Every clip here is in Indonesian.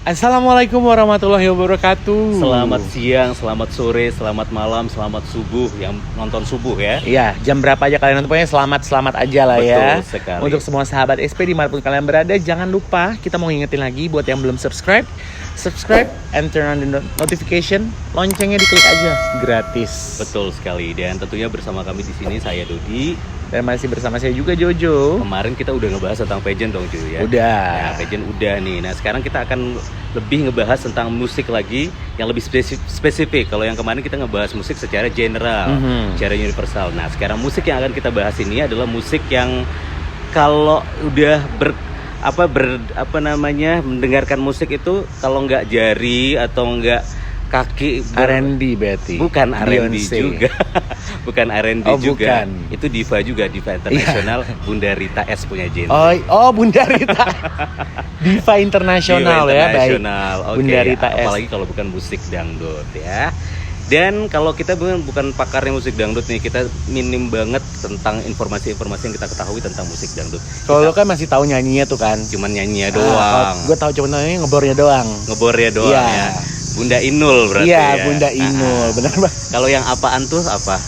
Assalamualaikum warahmatullahi wabarakatuh. Selamat siang, selamat sore, selamat malam, selamat subuh yang nonton subuh ya. Iya, jam berapa aja kalian nonton, pokoknya selamat aja lah ya. Betul sekali. Untuk semua sahabat SP dimanapun kalian berada, jangan lupa kita mau ngingetin lagi buat yang belum subscribe and turn on the notification, loncengnya diklik aja, gratis. Betul sekali. Dan tentunya bersama kami di sini saya Dodi. Dan masih bersama saya juga Jojo. Kemarin kita udah ngebahas tentang pageant dong cuy ya. Udah. Nah, pageant udah nih. Nah sekarang kita akan lebih ngebahas tentang musik lagi yang lebih spesifik. Kalau yang kemarin kita ngebahas musik secara general, secara universal. Nah sekarang musik yang akan kita bahas ini adalah musik yang kalau udah mendengarkan musik itu kalau nggak jari atau nggak kaki R&B berarti. Bukan R&B juga. Bukan R&B juga. Bukan. Itu diva juga, diva internasional. Bunda Rita S punya genre. Oh Bunda Rita. Diva internasional ya, baik. Oke. Bunda Rita S. Apalagi kalau bukan musik dangdut ya. Dan kalau kita bukan pakarnya musik dangdut nih, kita minim banget tentang informasi-informasi yang kita ketahui tentang musik dangdut. Kalau lo kan masih tahu nyanyinya tuh kan? Cuman nyanyinya doang. Gue tahu cuman nyanyinya ngebornya doang. Ngebornya doang Iya. ya. Bunda Inul berarti Iya, ya. Bunda Inul, benar Bang. Kalau yang apaan tuh apa?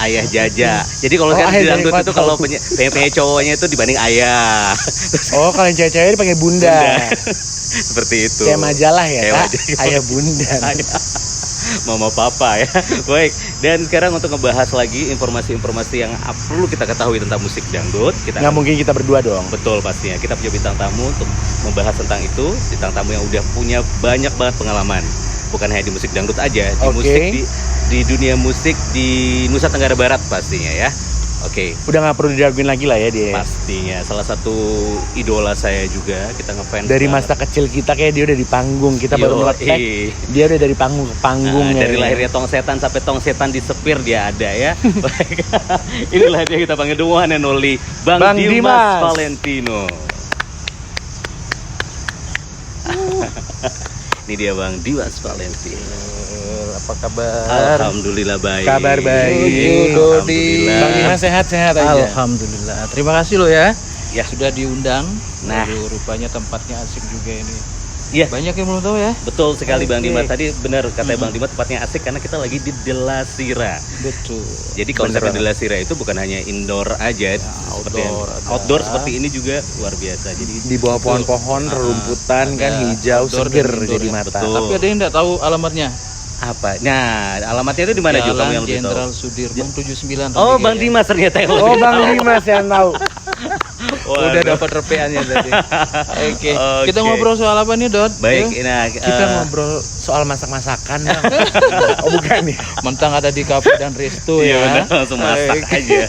Ayah Jaja. Jadi kalau kan di Ayah dangdut Jaja, itu kalau penyanyi cowoknya itu dibanding ayah. Oh, kalau yang cewek-cewek dipanggil Bunda. Seperti itu. Kayak majalah ya, Kayak Kak? majalah. Ayah Bunda. Mama papa ya. Baik. Dan sekarang untuk ngebahas lagi informasi-informasi yang perlu kita ketahui tentang musik dangdut, Nggak mungkin kita berdua dong. Betul pastinya. Kita punya bintang tamu untuk membahas tentang itu. Bintang tamu yang udah punya banyak banget pengalaman. Bukan hanya di musik dangdut aja, di musik di dunia musik di Nusa Tenggara Barat pastinya ya. Oke. Udah nggak perlu diraguin lagi lah ya dia. Pastinya salah satu idola saya juga, kita ngefans Dari banget. masa kecil kita kayak dia udah di panggung, kita baru meletek. Dia udah dari panggung ke panggung ya. Dari lahirnya Tong Setan sampai Tong Setan disepir dia ada ya. Baik. Inilah dia, kita panggil the one and only Bang Dimas Valentino. Ini dia Bang Dimas Valentino. Apa kabar? Alhamdulillah baik. Kabar baik. Alhamdulillah. Bang Dimas sehat-sehat aja. Alhamdulillah. Terima kasih lo ya. Ya. Sudah diundang. Nah. Waduh, rupanya tempatnya asik juga ini. Iya. Banyak yang belum tahu ya. Betul sekali Bang Oke. Dimas. Tadi benar kata Bang Dimas, tempatnya asik karena kita lagi di Delasira. Betul. Jadi konsep Delasira itu bukan hanya indoor aja, outdoor seperti ini juga luar biasa. Jadi Di bawah pohon-pohon, rerumputan kan hijau, outdoor seger dan indoor jadi ya. mata. Betul. Tapi ada yang nggak tahu alamatnya. apa? Nah, alamatnya itu di mana juga kamu Jalan yang lebih tahu? Jenderal Sudirman 79. Oh, Bang Dimas ternyata yang Oh, lebih Bang tahu. Dimas yang tahu. Waduh. Udah dapat repeannya tadi. Oke. Oke. Kita ngobrol soal apa nih, Dot? Baik, Yuk. nah Kita ngobrol soal masak-masakan. Bang. Oh, bukan nih. Mentang ada di kafe dan resto Iya ya. benar, langsung masak Baik. aja.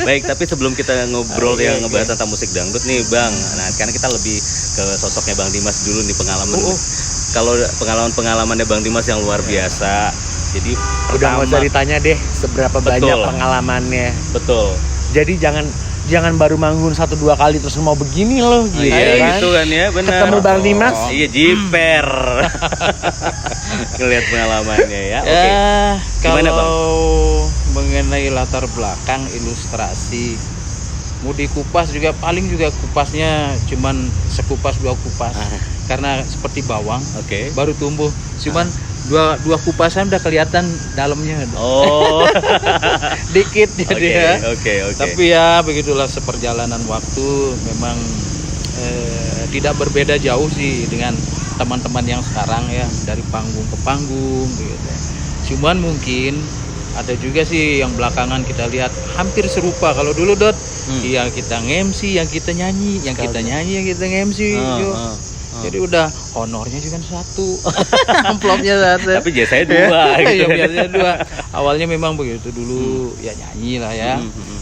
Baik, tapi sebelum kita ngobrol Oke, yang oke. ngebahas tentang musik dangdut nih, Bang. Nah, sekarang kita lebih ke sosoknya Bang Dimas dulu nih, pengalaman. Kalau pengalamannya Bang Dimas yang luar biasa. Jadi Udah nggak usah pertama, ditanya deh seberapa Betul. banyak pengalamannya. betul. Jadi jangan baru manggung 1-2 kali terus mau begini loh gitu Iya kan. gitu kan ya, benar. Ketemu Bang Dimas. Iya, jiper. Ngelihat pengalamannya ya. Oke. Ya, Gimana, Bang? kalau mengenai latar belakang ilustrasi mau dikupas juga paling juga kupasnya cuman sekupas 2 kupas karena seperti bawang Oke. baru tumbuh cuman dua kupasan udah kelihatan dalamnya Oh. dikit jadi ya. Oke. Tapi ya begitulah seperjalanan waktu memang tidak berbeda jauh sih dengan teman-teman yang sekarang ya dari panggung ke panggung gitu. Cuman mungkin ada juga sih yang belakangan kita lihat hampir serupa. Kalau dulu Dot, iya kita nge-MC, yang kita nyanyi, yang kita nyanyi, yang kita nge-MC. Yuk. Jadi udah honornya juga satu, amplopnya satu. Tapi biasanya 2 gitu. Iya biasanya 2. Awalnya memang begitu dulu ya nyanyi lah ya.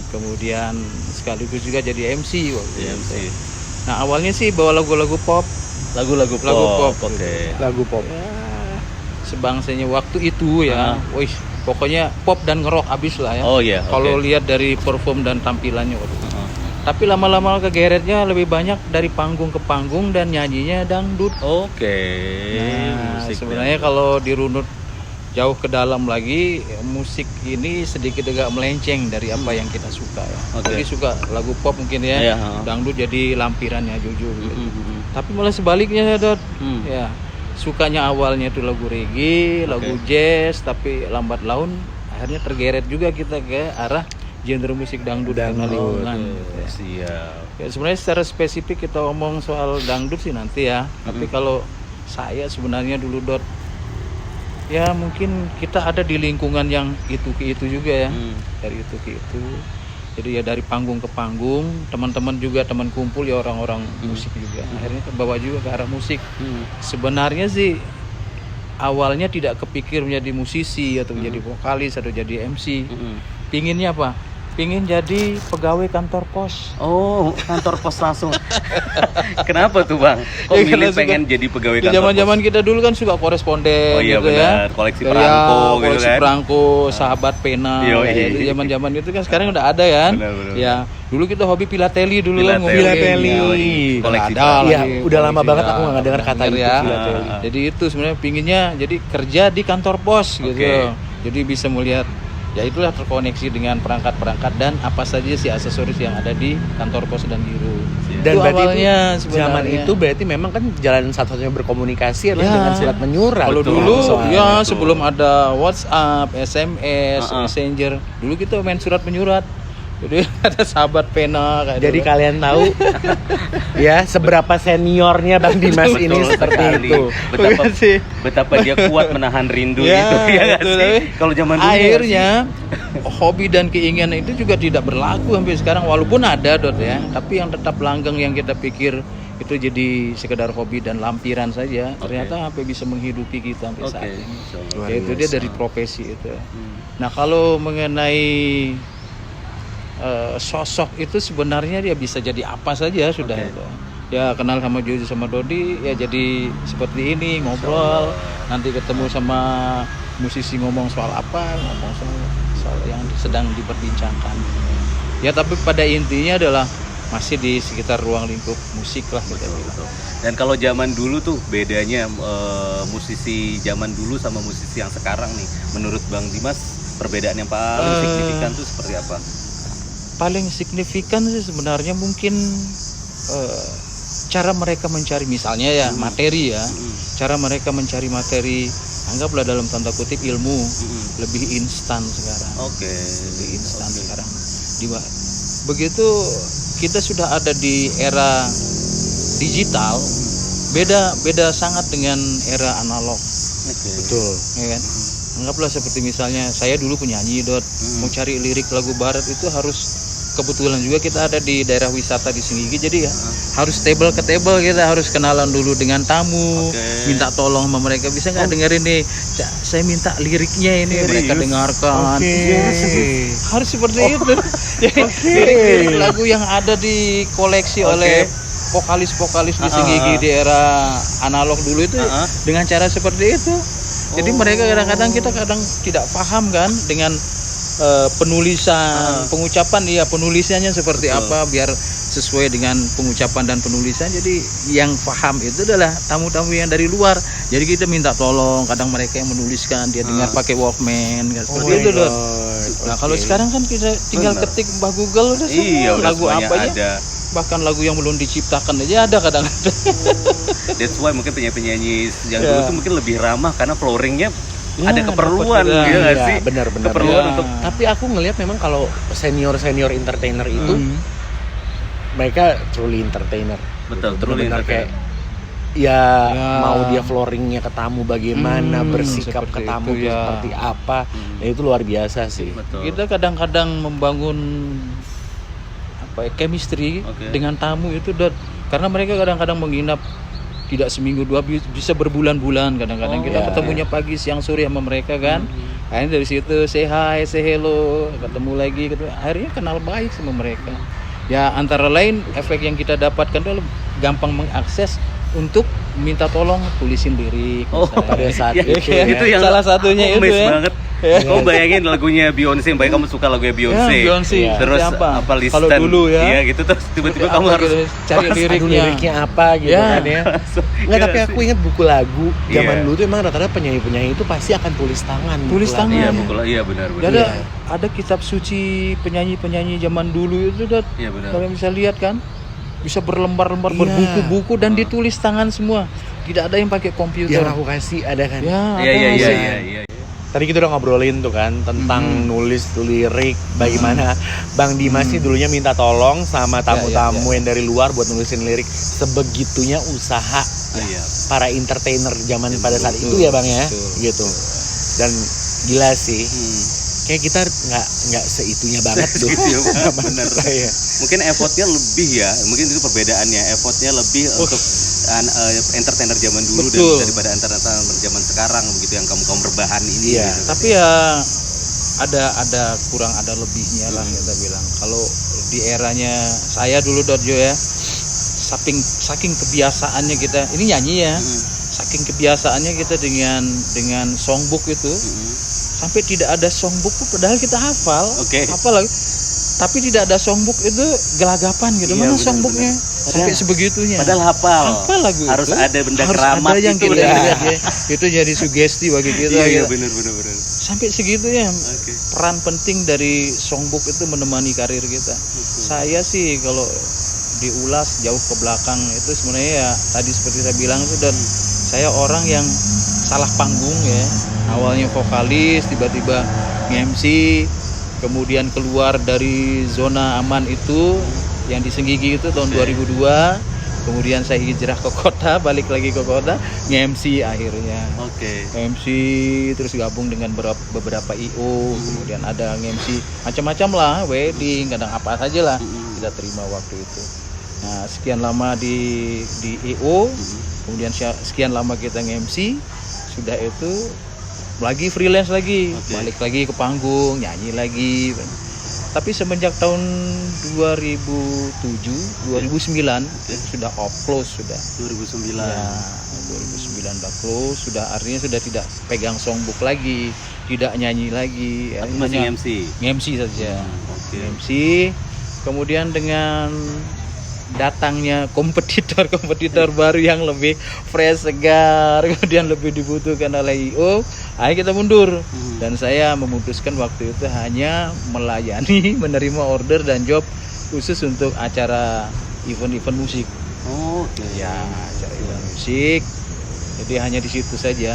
Kemudian sekaligus juga jadi MC waktu Iya, itu. sih. Nah awalnya sih bawa lagu-lagu pop, Lagu-lagu pop. Lagu pop. Oke. Lagu pop. ya, sebangsanya waktu itu ya. Wih, pokoknya pop dan ngerok abis lah ya. Oh iya. Kalau oke. lihat dari perform dan tampilannya waduh. Tapi lama-lama kegeretnya lebih banyak dari panggung ke panggung dan nyanyinya dangdut. Oke. Nah, Musik sebenarnya kalau dirunut jauh ke dalam lagi, musik ini sedikit agak melenceng dari apa yang kita suka ya. Oke. Lagi suka lagu pop mungkin ya, Iya, dangdut jadi lampirannya jujur. Gitu. Tapi malah sebaliknya Dot, ya sukanya awalnya itu lagu reggae, lagu jazz, tapi lambat laun akhirnya tergeret juga kita ke arah genre musik dangdut karena lingkungan. Oke, siap. Ya, sebenarnya secara spesifik kita ngomong soal dangdut sih nanti ya. Tapi kalau saya sebenarnya dulu Dot, ya mungkin kita ada di lingkungan yang itu ke itu juga ya. Dari itu ke itu. Jadi ya dari panggung ke panggung, teman-teman juga teman kumpul ya orang-orang musik juga. Akhirnya terbawa juga ke arah musik. Sebenarnya sih awalnya tidak kepikir menjadi musisi atau menjadi vokalis atau jadi MC. Pinginnya apa? Pingin jadi pegawai kantor pos. Oh, kantor pos langsung. Kenapa tuh Bang? Kok Ya, milih karena pengen jadi pegawai Di kantor zaman-zaman kita dulu kan suka koresponden Oh iya, gitu benar. ya. Koleksi Ya, perangko gitu koleksi kan. perangko, sahabat pena. Yo, kayak iya. gitu. Zaman-zaman itu kan sekarang udah ada kan. Benar. Ya, dulu kita hobi filateli dulu kan. Filateli. ngomongin. Filateli. Ya, Koleksi ada perangko. Iya, lagi, udah lama koleksi banget aku ya. nggak dengar kata Bener itu, ya. filateli. Jadi itu sebenarnya pinginnya jadi kerja di kantor pos gitu. Oke. Jadi bisa melihat ya itulah terkoneksi dengan perangkat-perangkat dan apa saja sih aksesoris yang ada di kantor pos dan giro. Dan Itu berarti awalnya itu, zaman sebenarnya. itu berarti memang kan jalan satu-satunya berkomunikasi adalah Ya. dengan surat menyurat. Kalau Betul. dulu Soalnya. ya sebelum ada WhatsApp, SMS, Messenger, dulu kita main surat menyurat. Jadi ada sahabat pena kayak Jadi dulu. kalian tahu ya seberapa seniornya Bang Dimas ini Betul seperti sekali. itu. Betapa, Bukan sih. betapa dia kuat menahan rindu Ya, itu ya nggak betul, sih? tapi Kalau zaman dulu akhirnya hobi dan keinginan itu juga tidak berlaku sampai sekarang walaupun ada Dot ya, tapi yang tetap langgeng yang kita pikir itu jadi sekedar hobi dan lampiran saja, ternyata sampai bisa menghidupi kita sampai saat ini. Insyaallah. Ya, itu dia dari profesi itu. Nah, kalau mengenai sosok itu sebenarnya dia bisa jadi apa saja sudah itu. Ya kenal sama Jojo sama Dodi ya jadi seperti ini ngobrol, nanti ketemu sama musisi ngomong soal apa, ngomong soal yang sedang diperbincangkan. Ya tapi pada intinya adalah masih di sekitar ruang lingkup musik lah kita bilang. Dan kalau zaman dulu tuh bedanya musisi zaman dulu sama musisi yang sekarang nih, menurut Bang Dimas perbedaan yang paling signifikan tuh seperti apa? Paling signifikan sih sebenarnya mungkin cara mereka mencari misalnya ya materi ya, cara mereka mencari materi anggaplah dalam tanda kutip ilmu lebih instan sekarang. Oke. Lebih instan sekarang. Begitu kita sudah ada di era digital, beda sangat dengan era analog. Betul. Ya kan? Anggaplah seperti misalnya saya dulu penyanyi Dot, mau cari lirik lagu barat itu harus kebetulan juga kita ada di daerah wisata di Singgigi, jadi ya harus table ke table, kita harus kenalan dulu dengan tamu, minta tolong sama mereka, bisa nggak dengerin nih, saya minta liriknya ini, mereka dengarkan. Harus seperti itu. Lirik lagu yang ada di koleksi oleh vokalis-vokalis di Singgigi di era analog dulu itu dengan cara seperti itu. Jadi mereka kadang-kadang kita tidak paham kan dengan penulisan, pengucapan penulisannya seperti apa biar sesuai dengan pengucapan dan penulisan. Jadi yang paham itu adalah tamu-tamu yang dari luar. Jadi kita minta tolong, kadang mereka yang menuliskan, dia dengar pakai Walkman kan seperti itu Dot. Nah, kalau sekarang kan kita tinggal ketik Mbah Google udah semua udah lagu semuanya apa ya. ada. Bahkan lagu yang belum diciptakan aja ada kadang-kadang. That's why mungkin penyanyi-penyanyi yang dulu tuh mungkin lebih ramah karena flooringnya Ya, ada keperluan dapat gitu nggak Iya, sih? benar-benar. Keperluan Ya. untuk Tapi aku ngelihat memang kalau senior entertainer itu mereka truly entertainer. Betul, Gitu. truly Benar-benar kayak entertainer. ya, Ya. mau dia flooringnya ke tamu bagaimana, bersikap ke seperti tamu itu, itu ya. seperti apa, ya itu luar biasa sih. Betul. Kita kadang-kadang membangun chemistry dengan tamu itu Dot. Karena mereka kadang-kadang menginap tidak seminggu dua, bisa berbulan-bulan kadang-kadang kita ketemunya pagi siang sore sama mereka kan. Akhirnya dari situ say hi, say hello, ketemu lagi, akhirnya kenal baik sama mereka. Ya antara lain efek yang kita dapatkan adalah gampang mengakses untuk minta tolong tulisin lirik. Pada saat Ya, itu itu yang salah satunya aku itu miss ya. banget. Kamu bayangin lagunya Beyonce, baik kamu suka lagunya Beyonce. Beyonce. Terus Apa? Listen. Kalau dulu ya. Iya gitu, terus tiba-tiba kamu Apa harus gitu, cari Aduh, liriknya. liriknya apa gitu Ya. kan ya. Nggak, tapi aku ingat buku lagu zaman Iya. dulu tuh emang rata-rata penyanyi-penyanyi itu pasti akan tulis tangan. buku Tulis lagu. tangan. Iya, iya benar. Ya ada Iya. ada kitab suci penyanyi-penyanyi zaman dulu itu udah Iya benar. kalian bisa lihat kan, bisa berlembar-lembar Iya. berbuku-buku dan ditulis tangan semua, tidak ada yang pakai komputer. Yang aku kasih ada kan. Ya, Iya ada iya masih. iya. Tadi kita udah ngobrolin tuh kan tentang nulis lirik, bagaimana Bang Dimas sih dulunya minta tolong sama tamu-tamu yang dari luar buat nulisin lirik. Sebegitunya usaha Iya. para entertainer zaman pada saat Betul, itu ya Bang ya, betul. gitu. Dan gila sih, Hmm. kayak kita nggak seitunya banget tuh. Segitu ya, Bang. zaman Bener. saya. Mungkin effortnya lebih ya, mungkin itu perbedaannya. Effortnya lebih untuk entertainer zaman dulu Betul. dan daripada entertainer zaman sekarang begitu yang kamu rebahan ini. Iya. gitu. Tapi ya ada kurang ada lebihnya lah kita bilang. Kalau di eranya saya dulu Dorjo ya, saking kebiasaannya kita ini nyanyi ya, saking kebiasaannya kita dengan songbook itu sampai tidak ada songbook tuh padahal kita hafal, Oke. hafal lagi. Tapi tidak ada songbook itu gelagapan gitu. Iya, Mana benar, songboknya? Sampai Padahal- sebegitunya. Padahal hafal. Hafal lagu Harus itu. ada benda Harus keramat ada yang itu kita ya. lihat ya. Itu jadi sugesti bagi kita. Iya gitu. benar. Sampai segitunya Oke. peran penting dari songbook itu menemani karir kita. Saya sih kalau diulas jauh ke belakang itu sebenarnya ya tadi seperti saya bilang itu dan saya orang yang salah panggung ya. Awalnya vokalis, tiba-tiba nge-MC, kemudian keluar dari zona aman itu yang di Senggigi itu tahun 2002. Kemudian saya hijrah ke kota, balik lagi ke kota, nge-MC akhirnya. Oke. MC terus gabung dengan beberapa IO, kemudian ada nge-MC macam-macam lah, wedding, kadang apa saja lah kita terima waktu itu. Nah sekian lama di IO, kemudian sekian lama kita nge-MC, sudah itu lagi freelance lagi, Oke. balik lagi ke panggung, nyanyi lagi. Tapi semenjak tahun 2007, 2009 itu sudah off close sudah. 2009. Ya, 2009 udah close, sudah artinya sudah tidak pegang songbook lagi, tidak nyanyi lagi, Tapi masih hanya MC. nge-MC saja. Oke. MC, kemudian dengan datangnya kompetitor baru yang lebih fresh, segar, kemudian lebih dibutuhkan oleh IO, akhirnya kita mundur. Dan saya memutuskan waktu itu hanya melayani, menerima order dan job khusus untuk acara event-event musik. Oke. Ya, acara event musik. Jadi hanya di situ saja.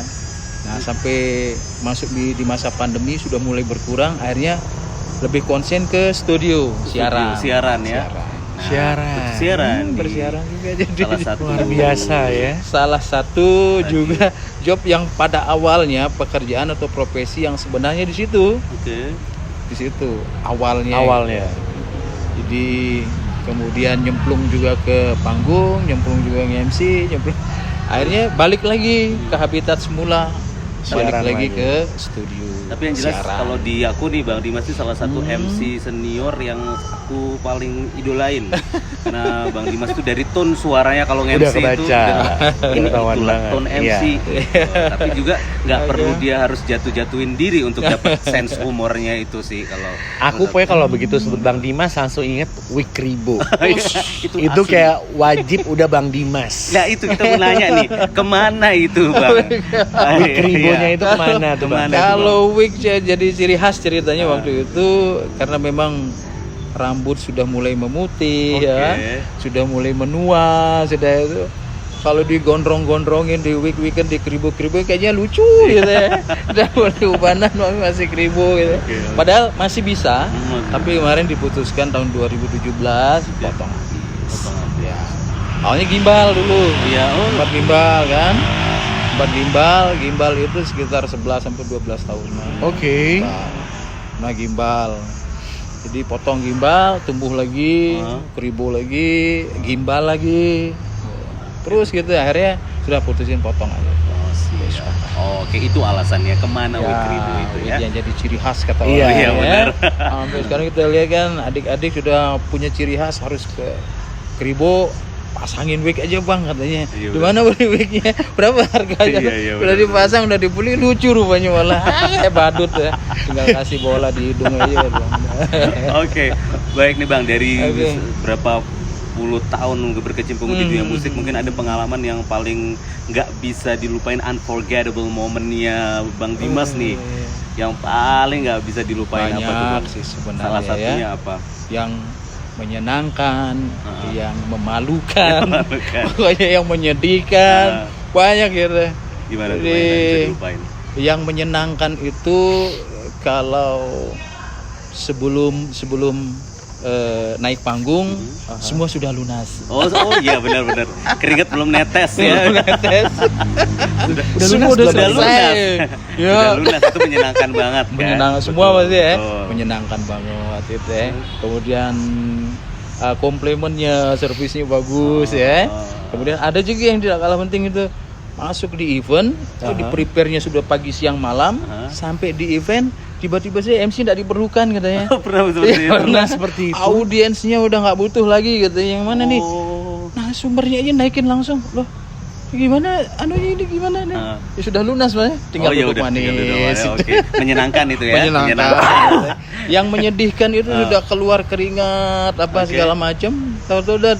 Nah, sampai masuk di masa pandemi sudah mulai berkurang, akhirnya lebih konsen ke studio, siaran. Siaran ya. Nah, Siaran. Siaran. Bersiaran juga jadi Salah satu Luar biasa ya. salah satu juga job yang pada awalnya pekerjaan atau profesi yang sebenarnya di situ awalnya. Jadi kemudian nyemplung juga ke panggung, nyemplung juga nge-MC, akhirnya balik lagi ke habitat semula, balik Siaran lagi lagi. ke studio. Tapi yang jelas siaran. kalau di aku nih Bang Dimas itu salah satu MC senior yang aku paling idolain. Karena Bang Dimas itu dari tone suaranya kalau Udah nge-MC itu kebaca. ini Ketahuan itulah banget. tone Iya. MC. Tapi juga nggak perlu dia harus jatuhin diri untuk dapat sense humornya itu sih kalau Aku pokoknya kalau begitu sebut Bang Dimas langsung inget Wikribo. itu asli. kayak wajib udah Bang Dimas. Nah itu kita mau nanya nih, kemana itu Bang? Wikribonya Iya. itu kemana tuh Bang? Kemana? Kalau wig jadi ciri khas ceritanya waktu itu karena memang rambut sudah mulai memutih Oke. ya, sudah mulai menua, sudah itu kalau digondrong-gondrongin di weekend di kribo-kribo kayaknya lucu gitu ya. Udah mulai ubanan masih kribo gitu. Oke. Padahal masih bisa, Hmm. tapi kemarin diputuskan tahun 2017 potong habis. Ya. Awalnya gimbal dulu. Iya, oh. Sempat gimbal kan. Sempat gimbal itu sekitar 11 sampai 12 tahunan. Oke. Nah, gimbal. Jadi potong gimbal, tumbuh lagi, kribo lagi, gimbal lagi. Terus gitu akhirnya sudah putusin potong aja. Oh, siap. Oke, itu alasannya kemana Wikribo itu ya. Yang jadi ciri khas kata Iya, orang. iya, ya. benar. Sampai sekarang kita lihat kan adik-adik sudah punya ciri khas harus ke kribo, pasangin wig aja bang katanya. Iya, Di mana beli wignya? Berapa harganya? Iya, Udah benar. dipasang, udah dibeli, lucu rupanya malah. Kayak badut ya. Tinggal kasih bola di hidung aja. Bang. Oke, baik nih Bang, dari Oke. berapa puluh tahun berkecimpung di dunia musik, mungkin ada pengalaman yang paling nggak bisa dilupain, unforgettable momennya Bang Dimas nih, yang paling nggak bisa dilupain apa tuh Banyak Bang? sih sebenarnya Salah satunya ya. apa? Yang menyenangkan, yang Yang memalukan, memalukan. pokoknya yang menyedihkan, banyak gitu. Gimana tuh Jadi, Bang, yang bisa dilupain? Yang menyenangkan itu kalau sebelum naik panggung semua sudah lunas. Oh iya benar-benar. Keringat belum netes ya. Belum netes. Semua udah Sudah lunas. selesai. Ya. Sudah lunas, itu menyenangkan banget kan. Menyenangkan semua Betul, pasti ya. betul. Menyenangkan banget itu ya. Kemudian komplimennya, servisnya bagus ya. Kemudian ada juga yang tidak kalah penting itu masuk di event, itu di prepare-nya sudah pagi siang malam, sampai di event tiba-tiba sih MC tidak diperlukan katanya. Pernah seperti itu. Pernah seperti itu. Audiensnya udah nggak butuh lagi gitu. Yang mana nih? Oh. Nah sumbernya aja naikin langsung loh. Gimana? Anunya ini gimana nih? Ya sudah lunas lah, tinggal ya duduk udah, tinggal duduk manis. manis. Oke. Menyenangkan itu ya. Menyenangkan. Yang menyedihkan itu sudah keluar keringat apa Oke. segala macam. Tahu-tahu udah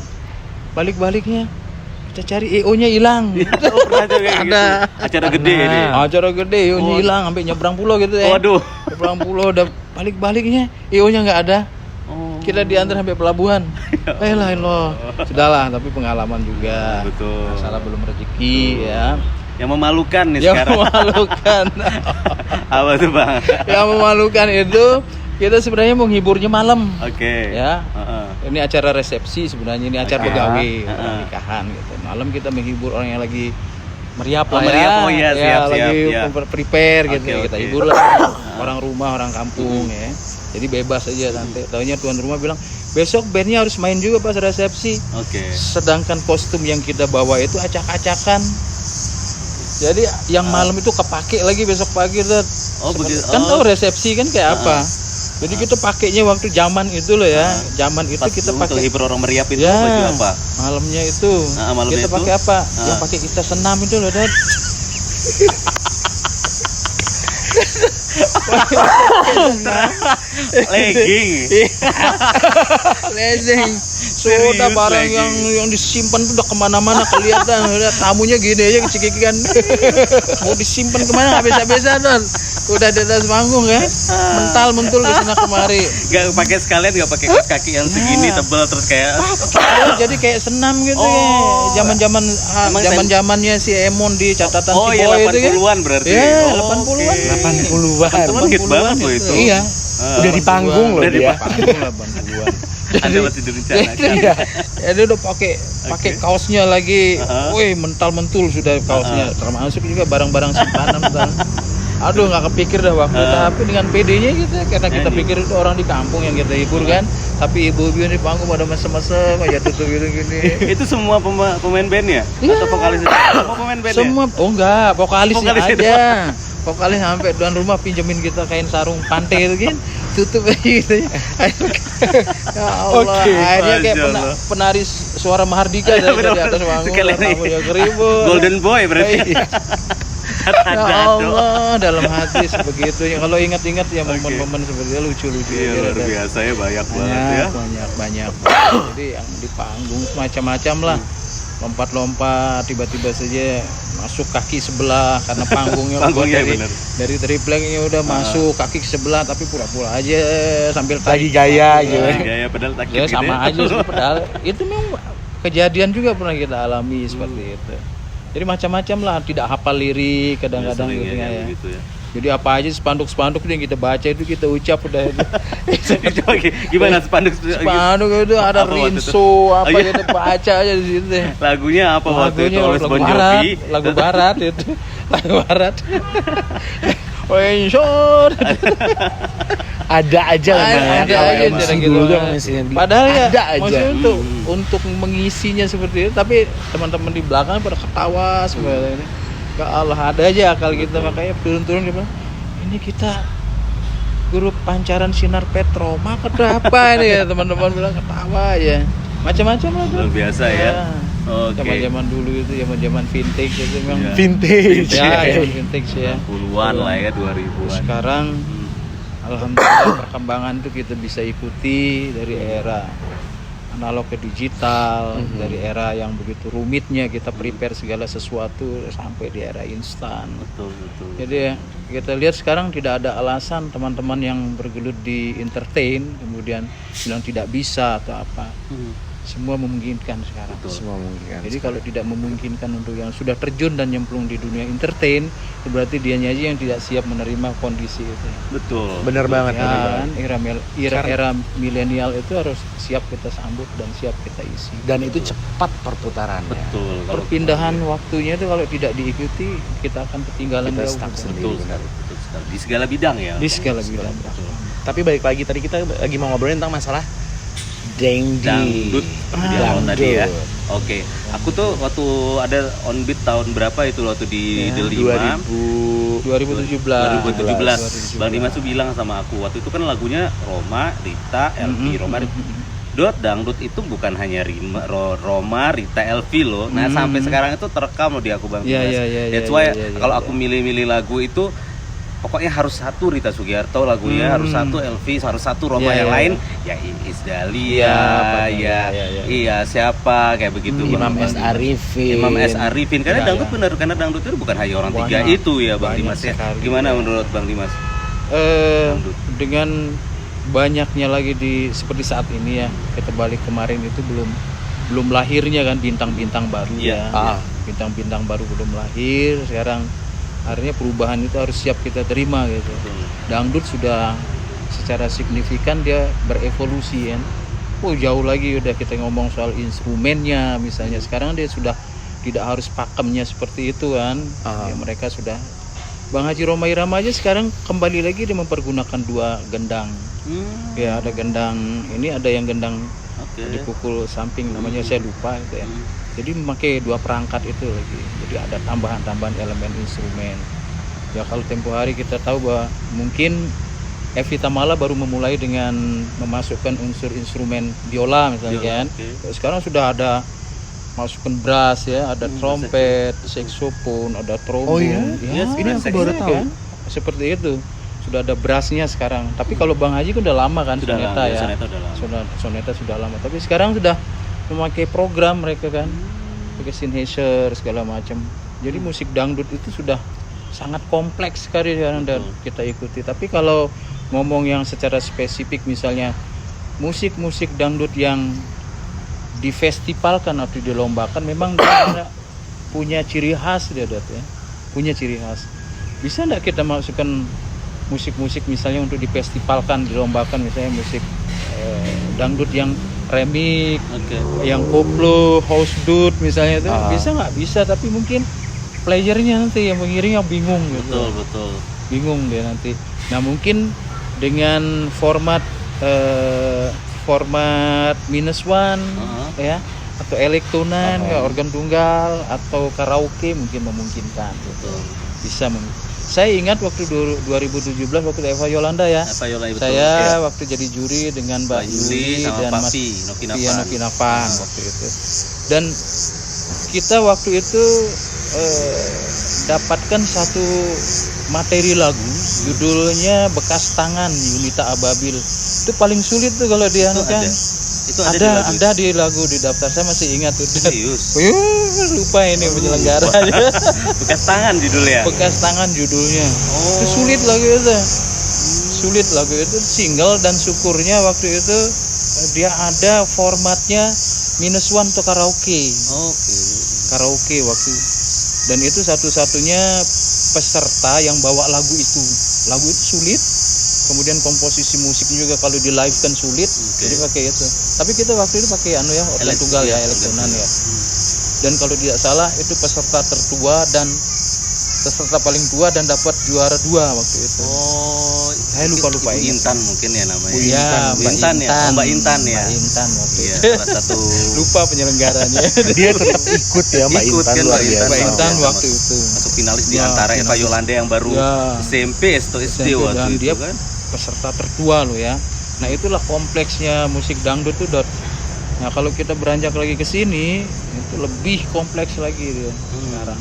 balik-baliknya kita cari EO-nya hilang. Oh, pernah juga kayak Ada. gitu. Acara gede ini. Acara gede EO-nya hilang sampai nyebrang pulau gitu ya. Waduh. Nyebrang pulau udah balik-baliknya EO-nya nggak ada. Oh. Kita diantar sampai pelabuhan. Lah sudahlah, tapi pengalaman juga. Betul. Masalah belum rezeki ya. Yang memalukan nih Yang sekarang. memalukan. Apa tuh Bang? Yang memalukan itu kita sebenarnya menghiburnya malam. Oke. Ya. Heeh. Ini acara resepsi sebenarnya, ini acara Oke. pegawai, orang Heeh. nikahan gitu. Malam kita menghibur orang yang lagi meriap Oh, lah meriap. ya. Oh, iya, Ya, siap, lagi siap. prepare gitu. Oke, Kita oke. hibur lah orang rumah, orang kampung ya. Jadi bebas aja nanti. Taunya tuan rumah bilang, "Besok bandnya harus main juga pas resepsi." Oke. Sedangkan kostum yang kita bawa itu acak-acakan. Jadi yang malam itu kepake lagi besok pagi tuh. Oh, begitu. Kan Oh. tahu resepsi kan kayak apa. Jadi kita pakainya waktu zaman itu loh ya. Zaman itu Pas kita untuk pakai hibur orang meriap itu ya, baju apa? malamnya itu. Malamnya Kita itu? pakai apa? Yang pakai kita senam itu loh, Dad. Legging. Legging. Serius, Sudah barang legging. yang disimpan tuh udah kemana-mana kelihatan. Udah tamunya gini aja kecikikan. Mau disimpan kemana? Habis-habisan Don. Udah di atas panggung kan. Mental-mentul ke sana kemari. Gak pakai sekalian, gak pakai kaos kaki yang segini tebel terus kayak. Jadi kayak senam gitu Oh. ya. Zaman-zaman Emang zaman-zamannya si Emon di catatan Oh si iya, Boy itu kan. 80-an berarti. Ya, Oh, 80-an. oke. 80-an. 80-an hit banget loh itu. Iya. Udah di panggung loh Udah di dia. Panggung 80-an. Anda masih direncanakan. Iya. Ya dia udah pakai kaosnya lagi. Wih, mental-mentul sudah kaosnya. Termasuk juga barang-barang simpanan kan. Aduh, nggak kepikir dah waktu tapi dengan PD-nya gitu karena kita pikir itu orang di kampung yang kita hibur kan. Tapi ibu-ibu yang di panggung pada mesem-mesem aja tutup gini. Itu semua pemain bandnya? Iya. Atau vokalis? Semua pemain bandnya? Semua enggak, vokalisnya Vokalis itu. aja. Vokalis sampai tuan rumah pinjemin kita kain sarung pantai itu kan. Tutup aja gitu ya. Ya Allah, Oke. akhirnya kayak Masya Allah. penari suara Mahardika dari di atas panggung. Sekalian nih. Tamunya keribut. Golden Boy berarti. Iya. Ya Allah, dalam hati sebegitunya. Kalau ingat-ingat ya momen-momen seperti itu lucu-lucu. Iya, aja, luar Dan biasa ya, banyak banget ya. banyak. Jadi yang di panggung macam-macam lah. Lompat-lompat, tiba-tiba saja masuk kaki sebelah karena panggungnya Panggungnya, dari bener. dari tripleknya udah masuk kaki sebelah tapi pura-pura aja sambil Lagi tarik. gaya gitu. Gaya padahal takut Ya gitu sama ya. aja sih padahal itu memang kejadian juga pernah kita alami seperti itu. Jadi macam-macam lah, tidak hafal lirik kadang-kadang Sering gitu ya, ya. begitu ya. Jadi apa aja spanduk-spanduk yang kita baca itu kita ucap udah itu. Coba gimana spanduk Spanduk itu ada Apa waktu itu? Rinso apa Oh, iya. kita baca aja di situ deh. Lagunya apa waktu itu? Lagunya Oleh lagu Bon barat, Jovi. lagu barat itu. Lagu barat. Rinso. Ada aja lah Bang, ya. Ada Kalau aja MC gitu. dulu yang ngisinya di- Padahal ya ada aja. maksudnya untuk mengisinya seperti itu tapi teman-teman di belakang pada ketawa sebenarnya. Ya Allah, ada aja akal kita makanya turun-turun dia bilang, ini kita grup pancaran sinar Petroma ke apa ini ya teman-teman bilang ketawa aja. macam-macam lah tuh. Luar biasa ya. Oke. Zaman-zaman dulu itu, zaman-zaman vintage itu memang. Iya. Vintage. Ya, zaman vintage ya. 90-an lah ya, 2000-an. Sekarang alhamdulillah perkembangan itu kita bisa ikuti dari era analog ke digital, dari era yang begitu rumitnya kita prepare segala sesuatu sampai di era instan. Betul, betul. Jadi kita lihat sekarang tidak ada alasan teman-teman yang bergelut di entertain kemudian bilang tidak bisa atau apa. Semua memungkinkan sekarang. Betul. Semua mungkin. Jadi kalau tidak memungkinkan untuk yang sudah terjun dan nyemplung di dunia entertain, itu berarti dianya aja yang tidak siap menerima kondisi itu. Betul. Bener banget. bener banget. Ya kan era milenial itu harus siap kita sambut dan siap kita isi. Dan itu cepat perputarannya. Betul. Kalau Perpindahan waktunya itu kalau tidak diikuti kita akan ketinggalan Kita jauh. stuck gitu. sendiri. betul sekali, betul sekali. Di segala bidang ya. Di segala bidang. Tapi balik lagi tadi kita lagi mau ngobrolin tentang masalah Dangdut di awal tadi ya. Oke, aku tuh waktu ada on beat tahun berapa itu waktu di Ya, Delima 2017. Bang Dimas tuh bilang sama aku waktu itu kan lagunya Roma, Rita, Elvi, Roma, Dot dangdut itu bukan hanya Roma, Rita, Elvi loh. Nah sampai sekarang itu terekam loh di aku Bang Iya, Dimas. iya, iya, That's iya, why iya, iya, kalau iya. aku milih-milih lagu itu pokoknya harus satu Rita Sugiarto lagunya, harus satu Elvi, harus satu Roma, Iya, yang iya, lain iya. ya Iis Dahlia, Iya, betul, ya, iya. iya siapa kayak begitu Imam Bang S. Dimas. Arifin. Imam S. Arifin karena Iya, dangdut iya. benar karena dangdut itu bukan hanya orang tiga Banyak, itu ya Bang banyak Dimas ya. sekali. Gimana menurut Bang Dimas? Dangdut. Dengan banyaknya lagi seperti saat ini ya, kita balik kemarin itu belum lahirnya kan bintang-bintang baru Iya, ya. Bintang-bintang baru belum lahir. Sekarang artinya perubahan itu harus siap kita terima gitu. Dangdut sudah secara signifikan dia berevolusi kan. Oh jauh lagi udah kita ngomong soal instrumennya misalnya. Sekarang dia sudah tidak harus pakemnya seperti itu kan. Ya, mereka sudah Bang Haji Rhoma Irama aja sekarang kembali lagi dia mempergunakan dua gendang. Ya ada gendang ini, ada yang gendang Oke. dipukul samping namanya saya lupa itu ya. Jadi memakai dua perangkat itu lagi. Jadi ada tambahan-tambahan elemen instrumen. Ya kalau tempo hari kita tahu bahwa mungkin Evi Tamala baru memulai dengan memasukkan unsur instrumen biola misalnya Biola, kan. oke. Sekarang sudah ada masukkan brass ya, ada trompet, saxophone, ada trombon. Oh iya? Yes, ini aku sax baru Iya tahu. kan? Seperti itu. Sudah ada brassnya sekarang. Tapi kalau Bang Haji kan udah lama kan Sudah soneta lama, ya. soneta udah lama. Soneta sudah lama. Tapi sekarang sudah memakai program mereka kan, pakai Sennheiser segala macam. Jadi musik dangdut itu sudah sangat kompleks sekali sekarang dan kita ikuti. Tapi kalau ngomong yang secara spesifik misalnya musik-musik dangdut yang difestivalkan atau dilombakan memang dia punya ciri khas dia Dat, ya. Punya ciri khas. Bisa enggak kita masukkan musik-musik misalnya untuk difestivalkan, dilombakan misalnya musik dangdut yang remix, yang koplo, house dut misalnya itu bisa nggak? Bisa, tapi mungkin playernya nanti yang mengiring yang bingung gitu. Betul. Bingung dia nanti. Nah mungkin dengan format minus one ya, atau elektronan, ya, organ tunggal atau karaoke mungkin memungkinkan gitu. Bisa Saya ingat waktu 2017 waktu Eva Yolanda ya. Saya waktu jadi juri dengan Mbak Yuli dan Mas Novi Navan waktu itu. Dan kita waktu itu dapatkan satu materi lagu judulnya Bekas Tangan Yunita Ababil. Itu paling sulit tuh kalau dia kan. Itu ada di lagu di daftar, saya masih ingat tuh. Serius? Lupa ini penyelenggara. Bekas Tangan judulnya. Bekas Tangan judulnya. Itu sulit lagu itu. Sulit lagu itu, single, dan syukurnya waktu itu dia ada formatnya minus one untuk karaoke. Karaoke waktu. Dan itu satu-satunya peserta yang bawa lagu itu. Lagu itu sulit. Kemudian komposisi musik juga kalau di live kan sulit, jadi pakai itu. Tapi kita waktu itu pakai organ tunggal ya, elektronan ya. Dan kalau tidak salah itu peserta tertua dan peserta paling tua dan dapat juara 2 waktu itu. Saya lupa Intan mungkin ya namanya. Mbak Intan ya. Mbak Intan ya. Mbak Intan waktu itu. Salah satu. Lupa penyelenggaranya. Dia tetap ikut ya Mbak Ikut Intan, kan, luar Mbak Intan. biasa. Mbak Intan waktu itu. Masuk finalis di antara Eva Yolanda yang baru SMP atau SD waktu dan itu dia kan. peserta tertua loh ya. Nah itulah kompleksnya musik dangdut tuh Nah kalau kita beranjak lagi ke sini itu lebih kompleks lagi dia sekarang.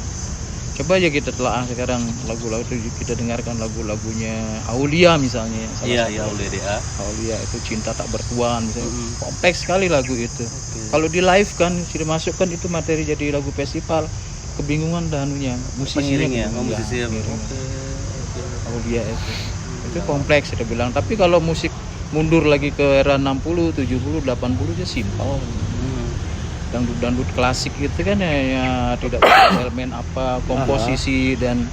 Coba aja kita telaah sekarang lagu-lagu itu, kita dengarkan lagu-lagunya Aulia misalnya. Iya, Aulia DA. Aulia itu Cinta Tak Bertuan misalnya. Kompleks sekali lagu itu. Kalau di live kan sudah masukkan itu materi jadi lagu festival, kebingungan danunya musisinya. Musisi ya. Aulia itu kompleks kita bilang. Tapi kalau musik mundur lagi ke era 60, 70, 80 aja simpel. Dangdut klasik itu kan ya tidak elemen apa komposisi dan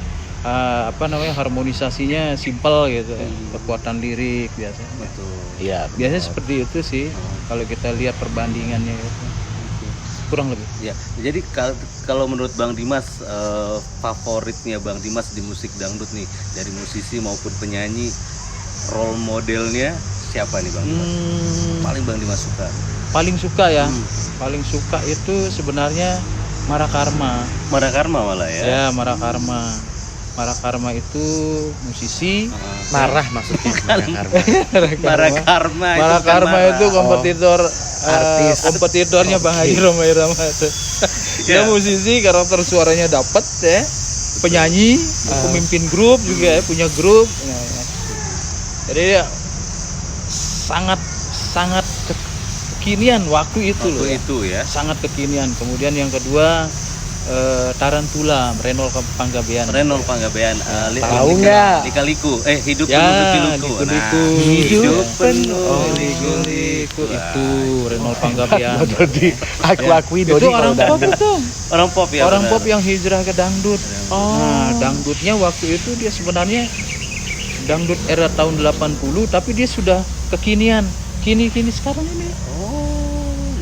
harmonisasinya simpel gitu, kekuatan lirik biasanya. Iya, biasanya seperti itu sih kalau kita lihat perbandingannya itu. Kurang lebih. Ya, jadi kalau menurut Bang Dimas, favoritnya Bang Dimas di musik dangdut nih, dari musisi maupun penyanyi, role modelnya siapa nih Bang Dimas? Paling Bang Dimas suka? Paling suka ya, paling suka itu sebenarnya Marakarma. Marakarma malah ya? Ya, Marakarma. Marakarma itu musisi. Marah maksudnya. Marakarma itu kompetitor artis. Kompetitornya Bang Haji Roma Irama itu. Dia musisi, karakter suaranya dapat ya. Penyanyi, pemimpin grup juga ya, punya grup. Jadi dia sangat kekinian waktu itu loh. Itu ya. Sangat kekinian. Kemudian yang kedua Tarantula, Renol Panggabean. Tahu nggak? Lika-liku. Hidup Ya, penuh liku-liku. Hidup penuh liku-liku. Itu Renol Panggabean. Dodi, aku akui Itu Dodi orang pop itu. Orang pop ya. Orang pop yang hijrah ke dangdut. Nah, dangdutnya waktu itu dia sebenarnya dangdut era tahun 80, tapi dia sudah kekinian. Kini sekarang ini.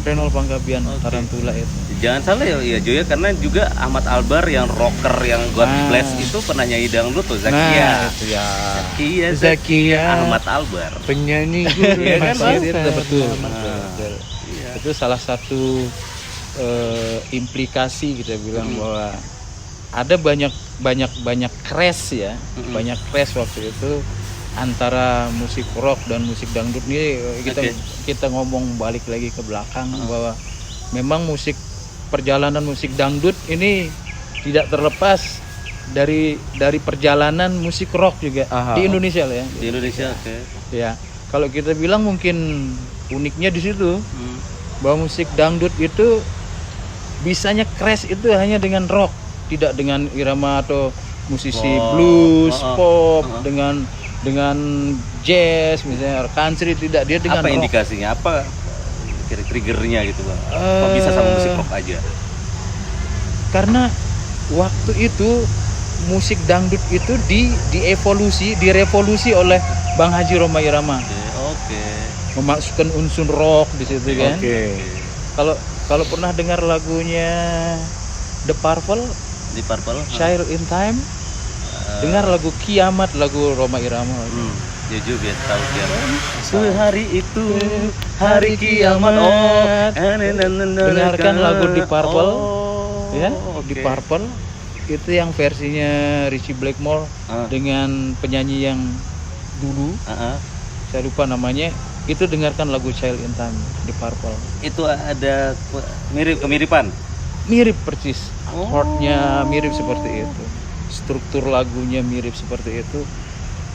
Renol Panggabean, Tarantula itu. Jangan salah ya Joya, karena juga Ahmad Albar yang rocker yang God Bless itu pernah nyanyi dangdut tuh, Zakia. Zakia. Ahmad Albar. Penyanyi guru Iya kan, Mas. betul. Itu salah satu implikasi kita bilang bahwa ada banyak crash ya, banyak crash waktu itu antara musik rock dan musik dangdut ini. Kita ngomong balik lagi ke belakang bahwa memang perjalanan musik dangdut ini tidak terlepas dari perjalanan musik rock juga di Indonesia lah ya. Di Indonesia, oke. Ya, kalau kita bilang mungkin uniknya di situ bahwa musik dangdut itu bisanya crash itu hanya dengan rock, tidak dengan irama atau musisi blues, pop, dengan jazz misalnya, country, tidak, dia dengan apa rock. Indikasinya apa, triggernya gitu Bang? Kok bisa sama musik rock aja? Karena waktu itu musik dangdut itu direvolusi oleh Bang Haji Roma Irama. Oke. Memasukkan unsur rock di situ kan. Kalau pernah dengar lagunya The Purple, Child in Time, dengar lagu Kiamat, lagu Roma Irama. Jujur biar tahu kiamat. Hari itu hari kiamat. Dengarkan lagu The Purple. The Purple itu yang versinya Richie Blackmore dengan penyanyi yang dulu. Saya lupa namanya. Itu dengarkan lagu Child in Time, The Purple. Itu ada kemiripan. Mirip persis. Chordnya mirip seperti itu. Struktur lagunya mirip seperti itu.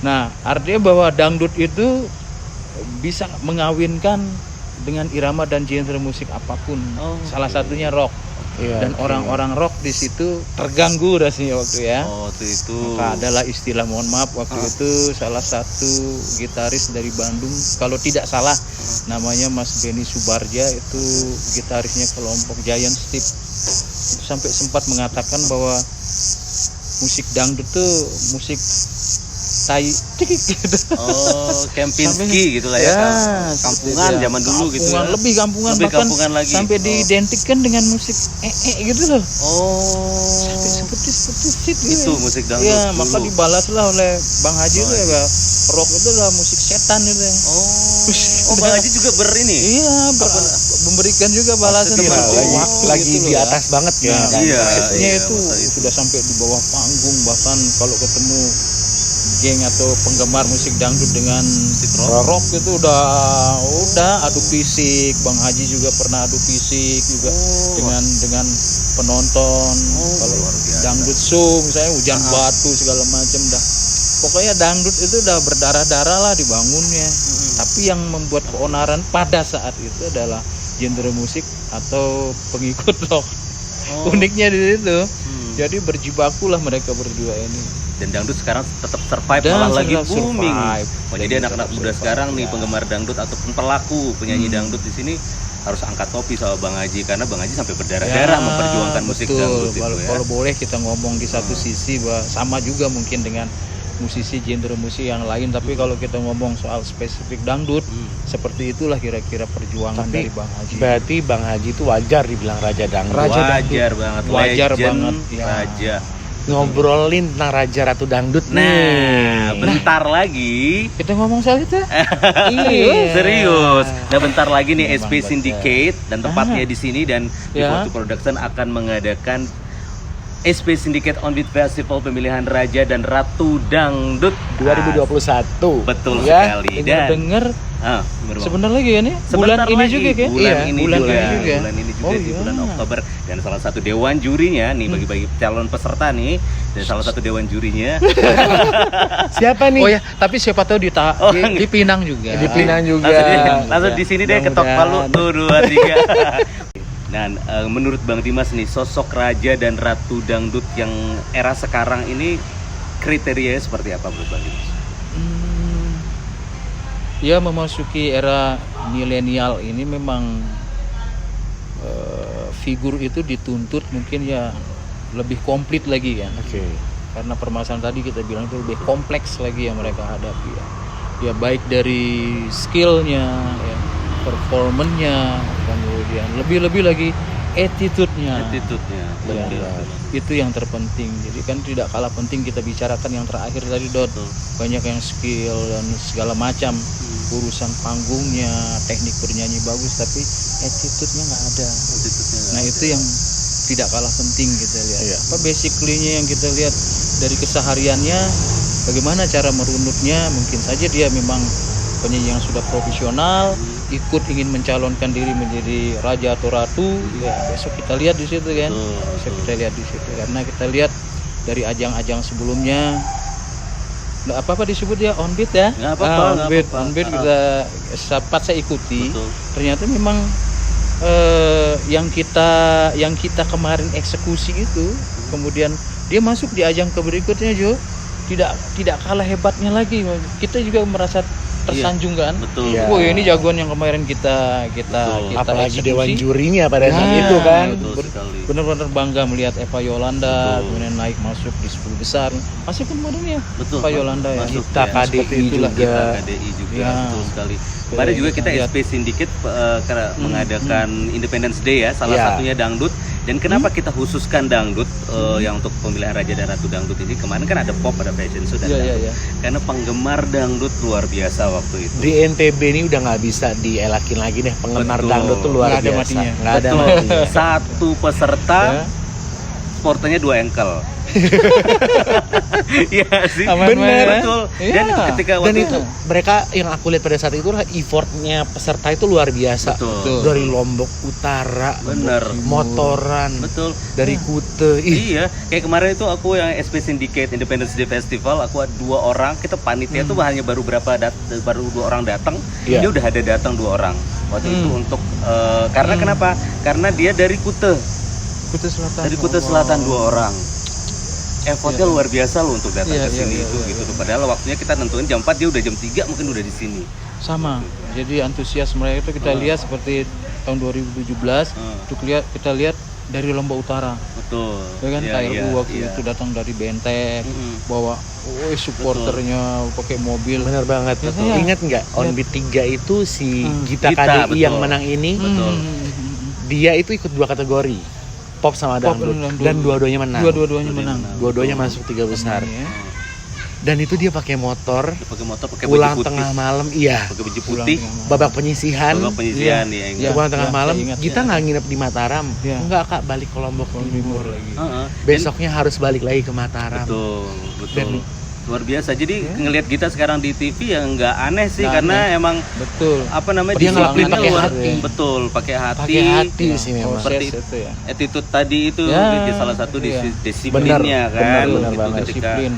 Nah, artinya bahwa dangdut itu bisa mengawinkan dengan irama dan genre musik apapun. Salah satunya rock. Dan orang-orang rock di situ terganggu rasanya waktu ya. Itu. Maka adalah istilah, mohon maaf, waktu itu salah satu gitaris dari Bandung, kalau tidak salah namanya Mas Benny Subarja, itu gitarisnya kelompok Giant Steep. Itu sampai sempat mengatakan bahwa musik dangdut tuh musik tai gitu. Kempinski gitulah ya. Kampungan zaman dulu gitu ya. Lebih kampungan, bahkan kampungan lagi. Sampai diidentikan dengan musik gitu loh. Sampai seperti itu musik dangdut. Ya, maka dibalaslah oleh Bang Haji itu ya, rock itu adalah musik setan itu. Bang Haji juga Iya, memberikan juga balasan lagi di atas banget ya. Iya, itu sudah sampai di bawah panggung, bahkan kalau ketemu geng atau penggemar musik dangdut dengan rock itu udah adu fisik. Bang Haji juga pernah adu fisik juga dengan penonton. Kalau dangdut show misalnya hujan batu segala macam dah. Pokoknya dangdut itu udah berdarah-darah lah dibangunnya. Tapi yang membuat keonaran pada saat itu adalah genre musik atau pengikut rock. Uniknya di situ. Jadi berjibakulah mereka berdua ini. Dan dangdut sekarang tetap survive, Dan malah lagi survive. booming. Oh, jadi Dan anak-anak tetap muda sekarang nih survive. penggemar dangdut ataupun pelaku penyanyi dangdut di sini harus angkat topi sama Bang Haji, karena Bang Haji sampai berdarah-darah memperjuangkan musik betul. dangdut itu ya. Kalau boleh kita ngomong di satu sisi bahwa sama juga mungkin dengan musisi genre musik yang lain, tapi kalau kita ngomong soal spesifik dangdut, seperti itulah kira-kira perjuangan Tapi dari Bang Haji. berarti Bang Haji itu wajar dibilang raja dangdut. Raja Wajar banget, Wajar legend, banget, ya. raja. Ngobrolin tentang raja ratu dangdut Nah, nih. bentar lagi. Kita ngomong soal itu. Serius. Nah, bentar lagi nih Memang SP Syndicate dan tepatnya di sini dan Ya. Devoto Production akan mengadakan SP Syndicate On Beat Festival pemilihan Raja dan Ratu Dangdut 2021. Betul Ya, sekali. Dan Dengar gimana, Bang? sebentar lagi ya nih. Sebentar Bulan ini lagi, juga kan? bulan Iya, ini bulan juga, ini juga. bulan ini juga Oh, di iya. bulan Oktober, dan salah satu dewan jurinya nih bagi calon peserta nih, dan salah satu dewan jurinya Siapa nih? Oh ya, tapi siapa tahu di Pinang juga. Di Pinang juga. langsung di sini deh, ketok palu Mudah-mudahan. tuh 2 3. Dan menurut Bang Dimas nih, sosok raja dan ratu dangdut yang era sekarang ini kriterianya seperti apa menurut Bang Dimas? Ya, memasuki era milenial ini memang figur itu dituntut mungkin ya lebih komplit lagi kan. Oke. Karena permasalahan tadi kita bilang itu lebih kompleks lagi yang mereka hadapi ya. Ya baik dari skillnya, ya, performanya, kemudian lebih-lebih lagi attitude-nya. Attitude-nya. Ya, itu yang terpenting. Jadi kan tidak kalah penting kita bicarakan yang terakhir tadi, Dot. Banyak yang skill dan segala macam, urusan panggungnya, teknik bernyanyi bagus, tapi attitude-nya nggak ada. Nah, itu yang tidak kalah penting kita lihat. Iya. Apa basically-nya yang kita lihat dari kesehariannya, bagaimana cara merunutnya? Mungkin saja dia memang penyanyi yang sudah profesional, ikut ingin mencalonkan diri menjadi raja atau ratu, ya besok kita lihat di situ kan. Besok kita lihat di situ, karena kita lihat dari ajang-ajang sebelumnya, nggak apa-apa disebut ya on beat ya. Nggak apa-apa, on nggak beat, apa-apa. on beat kita sempat saya ikuti. Betul. Ternyata memang yang kita kemarin eksekusi itu, kemudian dia masuk di ajang berikutnya Jo, tidak kalah hebatnya lagi. Kita juga merasa tersanjung kan. Betul. Iya. Wah, ini jagoan yang kemarin kita Apalagi eksekusi. dewan jurinya pada saat Nah, itu kan. Betul sekali. Benar-benar bangga melihat Eva Yolanda Betul. kemudian naik masuk di 10 besar. Masih kemarin ya Betul. Eva Yolanda ya. Masuk Kita ya. KDI Seperti itulah juga. KDI juga, Ya. betul sekali. Kemarin juga kita Lihat. SP Syndicate mengadakan Independence Day ya, salah Ya. satunya dangdut. Dan kenapa kita khususkan dangdut yang untuk pemilihan raja dan ratu dangdut ini? Kemarin kan ada pop, ada fashion show dan Iya, dangdut. iya, iya. Karena penggemar dangdut luar biasa waktu itu. Di NTB ini udah nggak bisa dielakin lagi nih, penggemar Betul. dangdut tuh luar Nggak ada biasa. matinya. Nggak ada Betul. matinya. Satu peserta Ya. sportnya 2 ankle. Iya sih. Aman, Bener. aman, ya. Betul. Iya. Dan itu ketika Dan waktu itu mereka yang aku lihat pada saat itu effortnya peserta itu luar biasa. Betul. Dari Lombok Utara, Bener. motoran, Betul. dari Kute. Ih, Iya, kayak kemarin itu aku yang SP Syndicate Independence Day Festival, aku ada 2 orang, kita panitia tuh hanya baru 2 orang datang, Iya. dia udah ada datang 2 orang waktu itu untuk karena kenapa? Karena dia dari Kute, Kute Selatan. dari Kute Selatan 2 orang. Effortnya luar biasa loh untuk datang Iya, ke sini iya, itu iya, gitu. iya. Padahal waktunya kita nentuin jam 4, dia udah jam 3 mungkin udah di sini. Sama. Jadi antusias mereka itu kita lihat seperti tahun 2017 itu kita lihat dari Lombok Utara. Betul. Ya kan, Iya, KRU iya, waktu iya. itu datang dari Benteng, Mm-mm. bawa supporternya pakai mobil. bener banget. Betul. Ingat nggak On Beat 3 itu si Gita Gita, KDI yang betul. menang ini, Betul. dia itu ikut 2 kategori, pop sama Pop dangdut, dan dangdut. dan dua-duanya menang. Dua-duanya menang. Dua-duanya masuk 3 besar. Ya. Dan itu dia pakai motor, Dia pakai motor, pakai baju pulang putih, tengah malam, iya, pakai baju Pulang putih, tengah malam. babak penyisihan. babak penyisian ya. Iya. Pulang tengah Ya, malam, saya ingat, kita ya. nggak nginep di Mataram, Ya. enggak kak, balik ke Lombok Timur. lagi. Heeh. Besoknya harus balik lagi ke Mataram. Betul, betul. Dan Luar biasa. Jadi ngelihat kita sekarang di TV ya nggak aneh sih, Nggak karena emang betul. apa namanya Dia ngelakuin pakai disiplinnya hati. Betul, pakai hati. Pakai hati sih memang. Seperti Proses itu ya. attitude tadi itu Ya, di salah satu iya. disiplinnya kan. benar Gitu, banget. ketika Disiplin.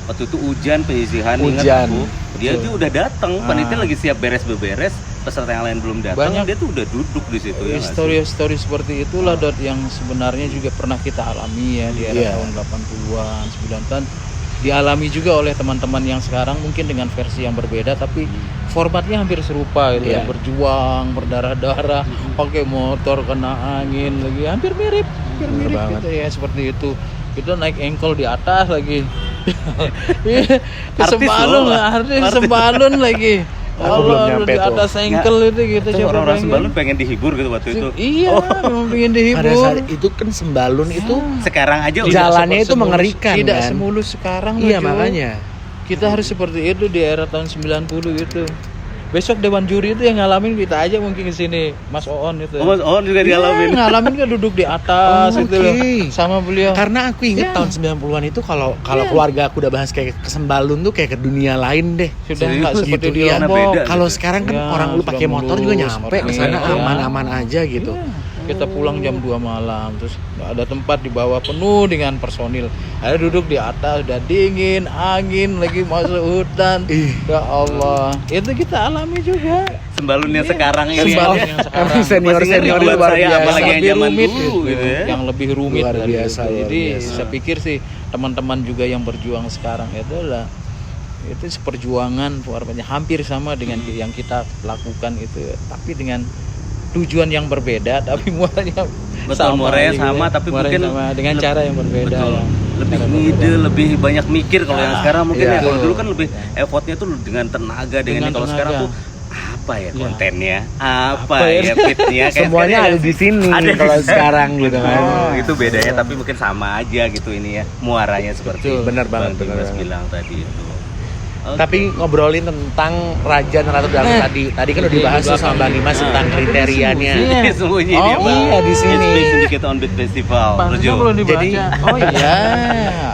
waktu itu hujan penyisihan ingat Hujan. aku, dia tuh udah datang, panitia lagi siap beres-beres, peserta yang lain belum datang, Banyak. dia tuh udah duduk di situ ya. nggak sih? Story seperti itulah Dot yang sebenarnya juga pernah kita alami ya di Iya. era tahun 80-an, 90-an. Dialami juga oleh teman-teman yang sekarang mungkin dengan versi yang berbeda tapi formatnya hampir serupa gitu Iya. ya. Berjuang, berdarah-darah, pakai motor kena angin lagi, hampir mirip banget. gitu ya, seperti itu. Itu naik engkol di atas lagi. Iya, ke Artis Sembalun, loh. artis Sembalun lagi. Aku belum Allah, nyampe di tuh. atas engkel itu gitu Tuh siapa orang-orang pengen? Sembalun pengen dihibur gitu waktu itu. Iya, memang pengen Pada dihibur. saat itu kan Sembalun itu Sekarang aja Tidak udah jalannya itu semulus- mengerikan, tidak kan? semulus sekarang iya loh, Jo. makanya. Kita harus seperti itu di era tahun 90 itu. Besok dewan juri itu yang ngalamin kita aja mungkin ke sini, Mas Oon itu. Oh, Mas Oon juga Iya, dialamin. ngalamin kan duduk di atas Oh, itu loh, oke. sama beliau. Karena aku inget Iya. tahun 90-an itu kalau Iya. keluarga aku udah bahas kayak ke Sembalun tuh kayak ke dunia lain deh. Sudah Serius nggak seperti gitu, di iya. Lombok. Beda. Kalau gitu. sekarang kan Ya, orang lu sudah pakai motor juga mulus, nyampe ke oke, sana iya. aman-aman aja gitu. Iya. Kita pulang jam 2 malam, terus nggak ada tempat di bawah penuh dengan personil. Ada duduk di atas, udah dingin, angin lagi masuk hutan. Ih. Ya Allah, itu kita alami juga. Sembalun yang sekarang ini Sembalun aja. yang sekarang. Emang senior-senior Masih itu ngeri luar buat saya, biasa. apalagi yang Lebih zaman rumit dulu gitu, gitu ya. yang lebih rumit Luar dari biasa, itu. luar Jadi biasa. saya pikir sih teman-teman juga yang berjuang sekarang itu adalah itu seperjuangan warnanya hampir sama dengan yang kita lakukan itu, tapi dengan tujuan yang berbeda, tapi muaranya Betul, muaranya gitu sama, ya. tapi Muaranya mungkin sama, dengan cara yang berbeda. Betul. ya. Lebih Cara ngide, berbeda. lebih banyak mikir kalau yang sekarang mungkin iya. ya. Kalau dulu kan lebih effortnya tuh dengan tenaga, dengan Dengan ini. Kalau sekarang tenaga. tuh apa ya Iya. kontennya, apa Apa ya? ya fitnya, kayak Semuanya sekarang ada di sini Ada di kalau sana. sekarang gitu kan. Oh, itu bedanya tapi mungkin sama aja gitu ini ya, muaranya seperti Betul. Benar banget, Bang benar Dimas banget. bilang tadi itu. Oke. Tapi ngobrolin tentang Raja dan Ratu Dangdut tadi kan udah dibahas tuh sama Bang Dimas tentang kriterianya. Iya. Sembunyi Oh, dia Bang. iya, di sini. It's based Syndicate on Beat Festival. Bangsa Rejo. belum dibaca. Jadi- Oh iya.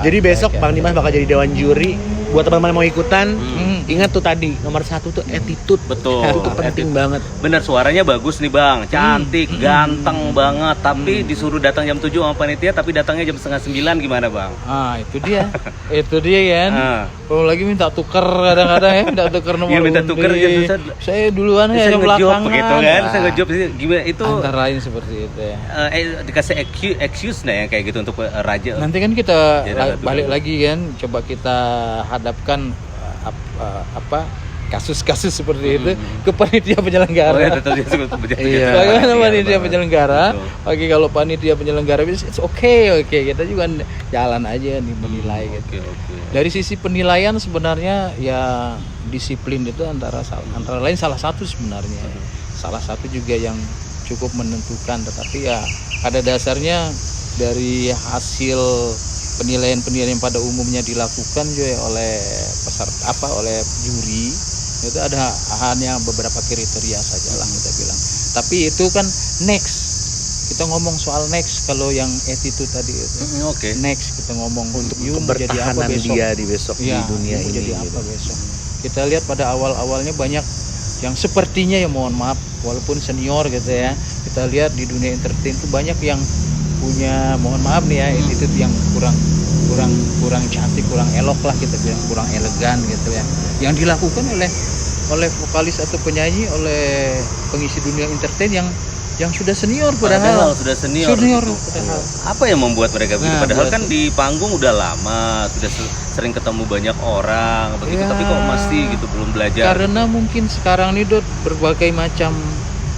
Jadi besok Oke. Bang Dimas bakal jadi dewan juri. Buat teman-teman yang mau ikutan, Hmm. ingat tuh tadi nomor 1 tuh attitude. Betul. Itu penting banget. Bener, suaranya bagus nih Bang, cantik, ganteng banget. Tapi disuruh datang jam 7 sama panitia, tapi datangnya jam setengah 9 gimana Bang? Ah, itu dia. Itu dia kan. Ah. Kalau lagi minta tuker kadang-kadang ya, minta tuker nomor Iya, minta undi. tuker, ya, susah. Saya duluan ya, Saya yang ngejob belakangan. begitu kan, saya Nah, ngejob sih. Gimana itu antara lain seperti itu ya. dikasih excuse nggak yang kayak gitu untuk raja? Nanti kan kita Jadi, balik betul. lagi kan, coba kita hadapkan apa kasus-kasus seperti itu ke panitia penyelenggara. Oh ya, tetap dia sebut Iya. Bagaimana panitia banget. penyelenggara? Betul. Oke, kalau panitia penyelenggara it's oke, kita juga jalan aja nih menilai gitu. Oke. Dari sisi penilaian sebenarnya ya disiplin itu antara lain salah satu sebenarnya. Salah satu juga yang cukup menentukan, tetapi ya pada dasarnya dari hasil penilaian-penilaian pada umumnya dilakukan juga oleh peserta oleh juri, itu ada hanya beberapa kriteria saja lah kita bilang. Tapi itu kan next, kita ngomong soal next. Kalau yang attitude tadi itu Oke. next kita ngomong Untuk you mau jadi apa kebertahanan besok. dia di besok Ya, di dunia you mau ini. jadi gitu. apa besok. Kita lihat pada awalnya banyak yang sepertinya ya mohon maaf walaupun senior gitu ya, kita lihat di dunia entertain itu banyak yang punya mohon maaf nih ya attitude yang kurang cantik, kurang elok lah kita bilang, kurang elegan gitu ya, yang dilakukan oleh vokalis atau penyanyi, oleh pengisi dunia entertain yang sudah senior padahal sudah senior. gitu. padahal. Apa yang membuat mereka begitu? Nah, Padahal buat- kan di panggung udah lama, sudah sering ketemu banyak orang begitu, Ya. tapi kok masih gitu belum belajar. Karena mungkin sekarang ini Dot, berbagai macam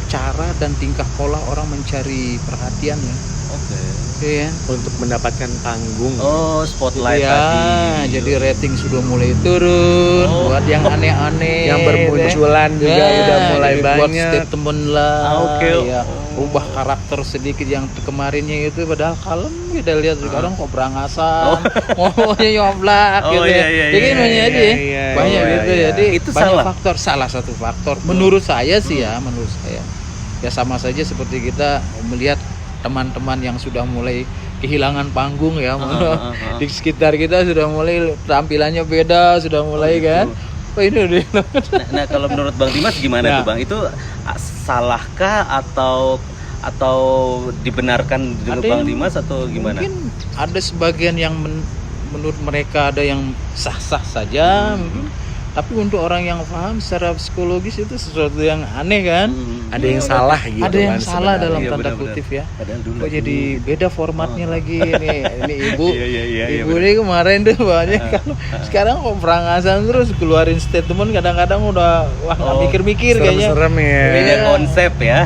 cara dan tingkah pola orang mencari perhatian ya. Oke. Iya. Untuk mendapatkan panggung. Oh, spotlight Ya, tadi. jadi rating sudah mulai turun Oh. buat yang aneh-aneh. Yang bermunculan ya. juga udah mulai jadi buat banyak. statement lah. Oke. Ya, ubah karakter sedikit yang kemarinnya itu padahal kalem kita lihat sekarang kok berangasan. Ngomongnya yoblak Oh, gitu iya, ya. iya, Jadi iya, banyak iya, jadi iya, banyak iya, gitu. iya. Jadi Itu banyak salah. faktor, salah satu faktor menurut saya sih ya, menurut saya. Ya sama saja seperti kita melihat teman-teman yang sudah mulai kehilangan panggung ya. Di sekitar kita sudah mulai tampilannya beda, sudah mulai kan. Oh ini udah. Nah, kalau menurut Bang Dimas gimana Nah. tuh Bang? Itu salahkah atau dibenarkan dengan Ada Bang yang Dimas atau gimana? Mungkin ada sebagian yang menurut mereka ada yang sah-sah saja mungkin. Tapi untuk orang yang paham secara psikologis itu sesuatu yang aneh kan. Ada yang salah gitu Ada yang kan salah sebenarnya. dalam Iya, tanda benar-benar. kutip ya. Padahal dulu. Kok jadi beda formatnya lagi nih. Ini ibu. Iya, Ibu ini kemarin tuh banyak kalau sekarang kok perangasan terus keluarin statement kadang-kadang udah wah nggak mikir-mikir kayaknya. Serem-serem ya. Beda konsep ya.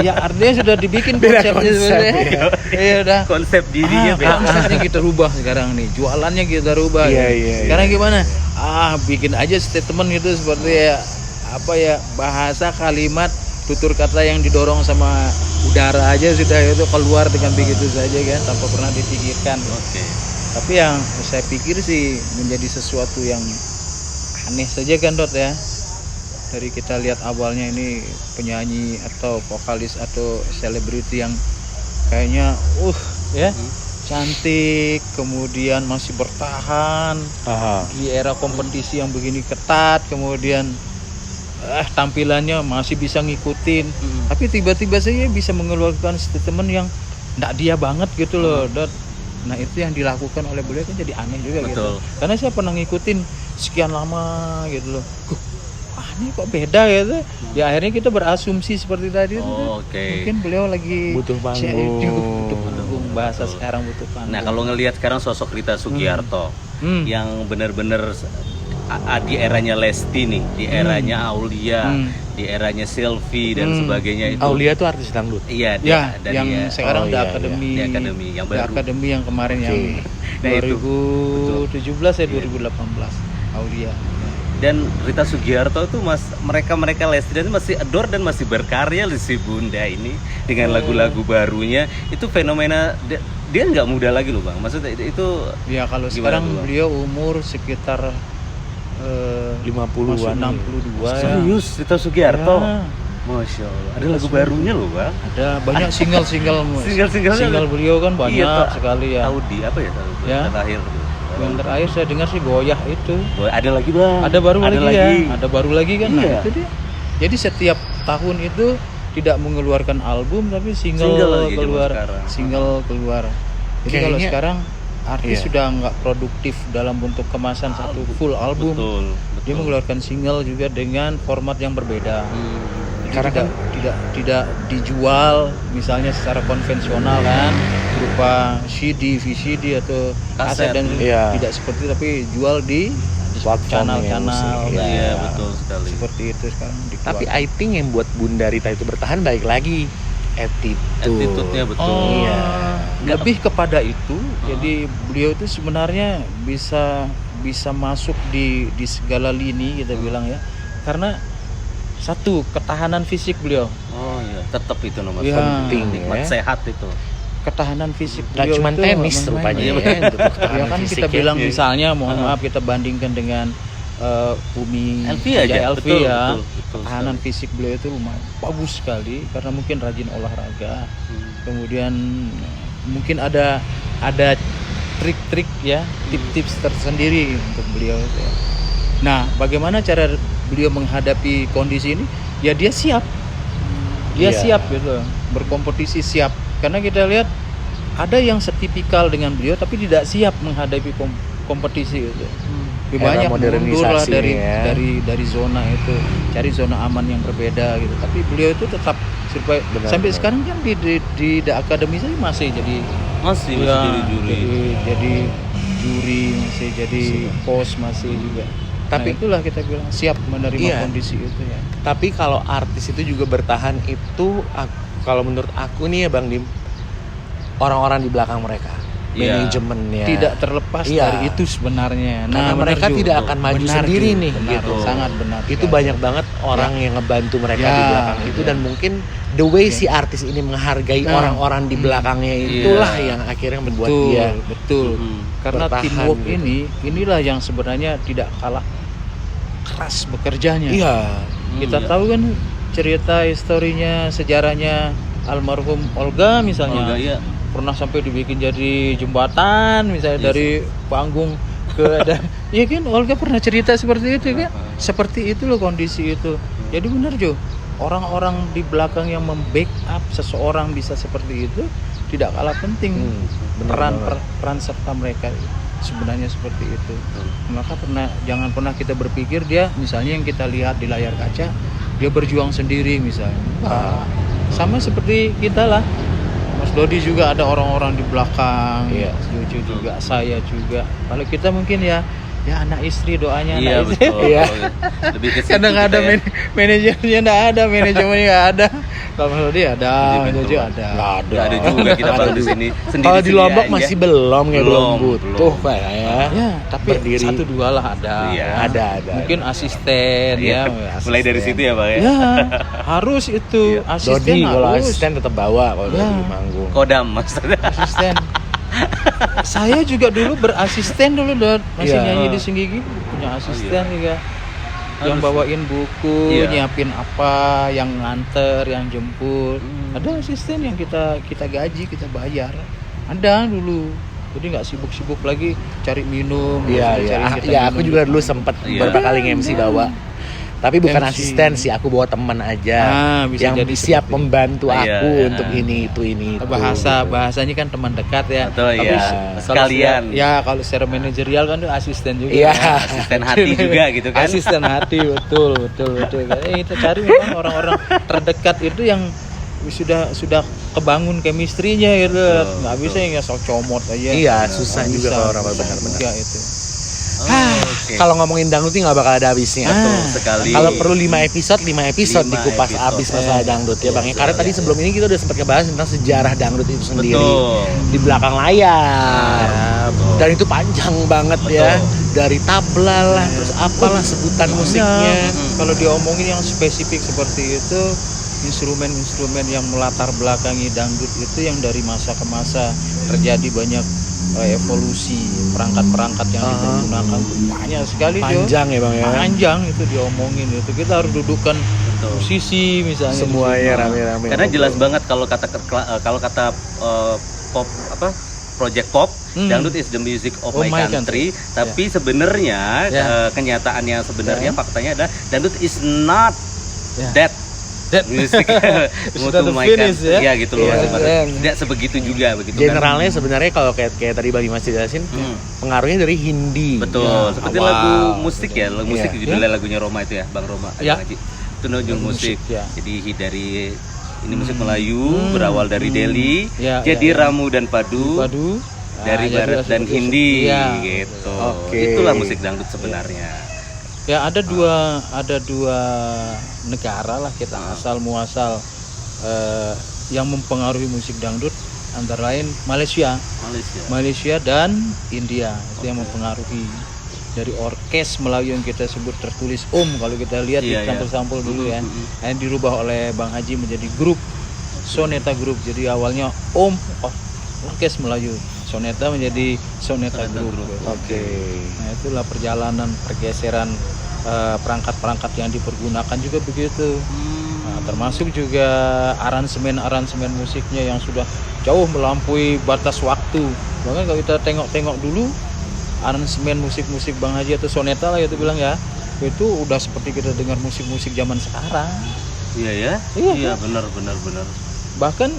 Ya artinya sudah dibikin Beda konsepnya konsep, sebenarnya. Iya udah. Konsep dirinya beda. Konsepnya kita rubah sekarang nih, jualannya kita rubah. Iya, ya. iya, Sekarang iya. gimana? Bikin aja statement gitu seperti ya apa ya bahasa kalimat tutur kata yang didorong sama udara aja sudah itu keluar dengan begitu saja kan tanpa pernah dipikirkan. Oke. Tapi yang saya pikir sih menjadi sesuatu yang aneh saja kan Dot ya. Dari kita lihat awalnya ini penyanyi atau vokalis atau selebriti yang kayaknya ya cantik, kemudian masih bertahan Aha. di era kompetisi yang begini ketat, kemudian tampilannya masih bisa ngikutin, tapi tiba-tiba saja bisa mengeluarkan statement yang enggak dia banget gitu loh, Dot. Nah itu yang dilakukan oleh beliau kan jadi aneh juga gitu. Betul. Karena saya pernah ngikutin sekian lama gitu loh. Ini kok beda gitu. Ya akhirnya kita berasumsi seperti tadi. Oh, oke. Mungkin beliau lagi Butuh panggung. butuh panggung, bahasa sekarang butuh panggung. Nah, kalau ngelihat sekarang sosok Rita Sugiarto yang benar-benar di eranya Lesti nih, di eranya Aulia, di eranya Sylvie dan sebagainya itu. Aulia tuh artis dangdut. Iya, Ya, dari yang ya. sekarang Oh, di iya, akademi, iya. Di akademi yang di baru. akademi yang kemarin yang Nah, itu. 2017 ya 2018 Aulia. Dan Rita Sugiarto tuh mereka Lesti dan masih adore dan masih berkarya di si Bunda ini dengan lagu-lagu barunya. Itu fenomena dia nggak muda lagi loh Bang. Maksudnya itu Ya kalau gimana sekarang tuh, Bang? beliau umur sekitar 50-an. masuk 62 ya. Serius Rita Sugiarto. Ya. Masya Allah. Ada lagu barunya loh Bang. Ada banyak single-single Single-singlenya single beliau kan banyak Iya, sekali ya. Audi apa ya? Ya. Terakhir. Yang terakhir saya dengar sih Goyah itu. Ada lagi Bang. Ada baru lagi ya. lagi. Ada baru lagi kan. Iya. Nah, itu dia. Jadi setiap tahun itu tidak mengeluarkan album tapi single lagi zaman keluar. sekarang. Single keluar. Jadi kalau Kayaknya- sekarang artis Iya. sudah nggak produktif dalam bentuk kemasan satu full album. Betul. Dia mengeluarkan single juga dengan format yang berbeda. Jadi Karena tidak dijual misalnya secara konvensional kan berupa CD, VCD atau Kaset. kaset dan Iya. tidak seperti itu, tapi jual di Platformnya channel-channel musik, Iya, betul sekali. seperti itu sekarang dikeluarkan. Tapi I think yang buat Bunda Rita itu bertahan balik lagi Attitude-nya betul. Iya. Lebih kepada itu. Jadi beliau itu sebenarnya bisa masuk di segala lini kita bilang ya. Karena satu, ketahanan fisik beliau. Oh iya, tetap itu nomor Iya. penting. Nikmat Ya. sehat itu. Ketahanan fisik Gak beliau cuma itu tenis memang rupanya main. ya untuk Ya ketahanan kan fisik kita ya. bilang Iya. misalnya mohon maaf kita bandingkan dengan Umi Elvi aja, Elvi betul, ya. betul Ketahanan sekali. fisik beliau itu lumayan bagus sekali karena mungkin rajin olahraga. Kemudian mungkin ada trik-trik ya, tips-tips tersendiri untuk beliau itu ya. Nah, bagaimana cara beliau menghadapi kondisi ini? Ya dia siap. Dia Iya. siap gitu, berkompetisi siap. Karena kita lihat ada yang setipikal dengan beliau tapi tidak siap menghadapi kompetisi itu. Lebih Era banyak mundur lah modernisasi dari ya. dari zona itu, cari zona aman yang berbeda gitu. Tapi beliau itu tetap sampai Benar. sekarang kan di akademi saya masih jadi Masih ya, jadi juri. jadi juri, masih jadi host masih juga. Tapi- Nah, itulah kita bilang siap menerima Iya. kondisi itu ya. Tapi kalau artis itu juga bertahan itu kalau menurut aku nih ya Bang Dim, orang-orang di belakang mereka, Iya. manajemennya. Tidak terlepas Iya. dari itu sebenarnya. Karena benar mereka juga. tidak akan maju Benar sendiri juga, nih, benar, gitu. Sangat benar. Itu sekali. banyak banget orang yang ngebantu mereka Ya, di belakang itu iya. dan mungkin the way si artis ini menghargai Nah, orang-orang di belakangnya itulah yang akhirnya membuat betul, dia betul. Karena bertahan teamwork gitu. inilah yang sebenarnya tidak kalah keras bekerjanya. iya. Kita Iya. tahu kan cerita historinya, sejarahnya almarhum Olga misalnya. Olga, iya. pernah sampai dibikin jadi jembatan misalnya dari panggung ke ada. Iya kan, Olga pernah cerita seperti itu kan. Seperti itu loh kondisi itu. Jadi benar Jo, orang-orang di belakang yang membackup seseorang bisa seperti itu tidak kalah penting. Peran serta mereka sebenarnya seperti itu. Maka jangan pernah kita berpikir dia misalnya yang kita lihat di layar kaca dia berjuang sendiri misalnya. Sama seperti kita lah. Mas Dodi juga ada orang-orang di belakang, Mas Jojo juga, saya juga. Kalau kita mungkin ya anak istri doanya Iya anak istri. betul. Iya. Lebih ke situ Kadang kita ada ya. manajernya enggak ada, manajemennya enggak ada. Kalau Mas Dodi ada, Mas Jojo ada. Nggak ada juga kita bang di sini. Kalau di Lombok aja. masih belum Belum, butuh kayaknya. Ya, tapi Berdiri. 1-2 lah ada. Iya. Ada. Mungkin asisten Iya. ya. Mulai dari situ ya bang ya. Ya, harus itu. Asisten Dodi kalau harus. asisten tetap bawa kalau Ya. Dodi manggung. Kodam maksudnya. Asisten. Saya juga dulu berasisten dulu Dot. Masih Iya. nyanyi di Singgigi punya asisten juga. Yang Harus. bawain buku, Iya. nyiapin apa, yang nganter, yang jemput. Ada asisten yang kita gaji, kita bayar. Ada dulu. Jadi nggak sibuk-sibuk lagi cari minum. Iya, cari kita ya minum aku juga gitu. dulu sempet Iya. beberapa kali MC bawa. Tapi bukan MC. asisten sih, aku bawa teman aja Bisa yang jadi siap seperti membantu Iya, aku iya. untuk ini itu. bahasanya kan teman dekat ya. Atau Tapi ya kalau sekalian. kalau secara manajerial kan tuh asisten juga. Iya. Asisten hati juga gitu kan. Asisten hati betul. Kita cari memang orang-orang terdekat itu yang sudah kebangun chemistry-nya gitu. Nggak bisa yang sok comot aja. Iya, susah Nggak juga bisa, kalau orang susah benar-benar. juga itu. Oke. Kalau ngomongin dangdut ini nggak bakal ada habisnya. Sekali. Kalau perlu 5 episode 5 episode 5 dikupas episode. habis masalah dangdut ya Bang. Karena tadi sebelum ini kita udah sempat ngebahas tentang sejarah dangdut itu sendiri Betul. di belakang layar. Dan itu panjang banget ya. Dari tabla lah, terus apalah sebutan musiknya. Kalau diomongin yang spesifik seperti itu, instrumen-instrumen yang melatar belakangi dangdut itu yang dari masa ke masa terjadi banyak evolusi perangkat-perangkat yang digunakan banyak sekali Jo. Panjang ya Bang ya. Panjang itu diomongin itu kita harus dudukkan musisi misalnya Semuanya rame-rame. Karena jelas banget kalau kata pop apa project pop, dangdut is the music of my country. Tapi sebenarnya kenyataan yang sebenarnya faktanya adalah dangdut is not that music untuk my country. Ya gitu loh. Tidak sebegitu juga begitu Generalnya sebenarnya kalau kayak tadi Bang Dimas jelasin pengaruhnya dari Hindi. Betul, seperti awal. lagu musik ya, lagu musik Iya. judulnya lagunya Roma itu ya, Bang Roma. Ya. Bang Haji. Itu judul musik. ya. Jadi dari ini musik Melayu berawal dari Delhi, Ya, jadi ya. Ramu dan Padu, Padu dari jadi Barat dan seperti- Hindi Iya. gitu. Oke. Itulah musik dangdut sebenarnya. Ya ada dua negara lah kita asal muasal yang mempengaruhi musik dangdut antara lain Malaysia dan India itu yang mempengaruhi dari orkes Melayu yang kita sebut tertulis kalau kita lihat di Iya, iya. sampul-sampul dulu ya yang dirubah oleh Bang Haji menjadi grup Soneta Group. Jadi awalnya orkes Melayu, Soneta menjadi Soneta Group. Oke. Nah itulah perjalanan pergeseran perangkat-perangkat yang dipergunakan juga begitu. Nah, termasuk juga aransemen musiknya yang sudah jauh melampaui batas waktu. Bahkan kalau kita tengok dulu aransemen musik Bang Haji atau Soneta lah itu bilang ya, itu udah seperti kita dengar musik-musik zaman sekarang. Iya ya? Iya, Iya kan? benar. Bahkan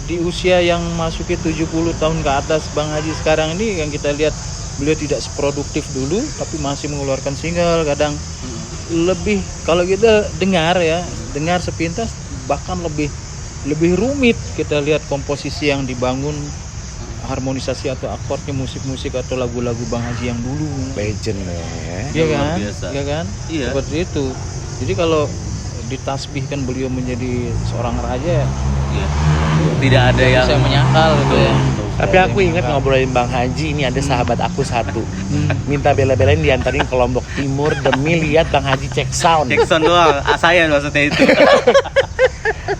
di usia yang masuki 70 tahun ke atas Bang Haji sekarang ini yang kita lihat beliau tidak seproduktif dulu tapi masih mengeluarkan single kadang lebih kalau kita dengar sepintas bahkan lebih rumit kita lihat komposisi yang dibangun harmonisasi atau akordnya musik-musik atau lagu-lagu Bang Haji yang dulu. Legend ya. Iya Luar kan? biasa. Iya kan? Iya. Seperti itu. Jadi kalau ditasbihkan beliau menjadi seorang raja Iya. Tidak ada yang saya menyangkal gitu ya. Tapi aku ingat ngobrolin Bang Haji ini ada sahabat aku satu minta bela-belain diantarin ke Lombok Timur demi lihat Bang Haji cek sound. Jackson doang, saya maksudnya itu.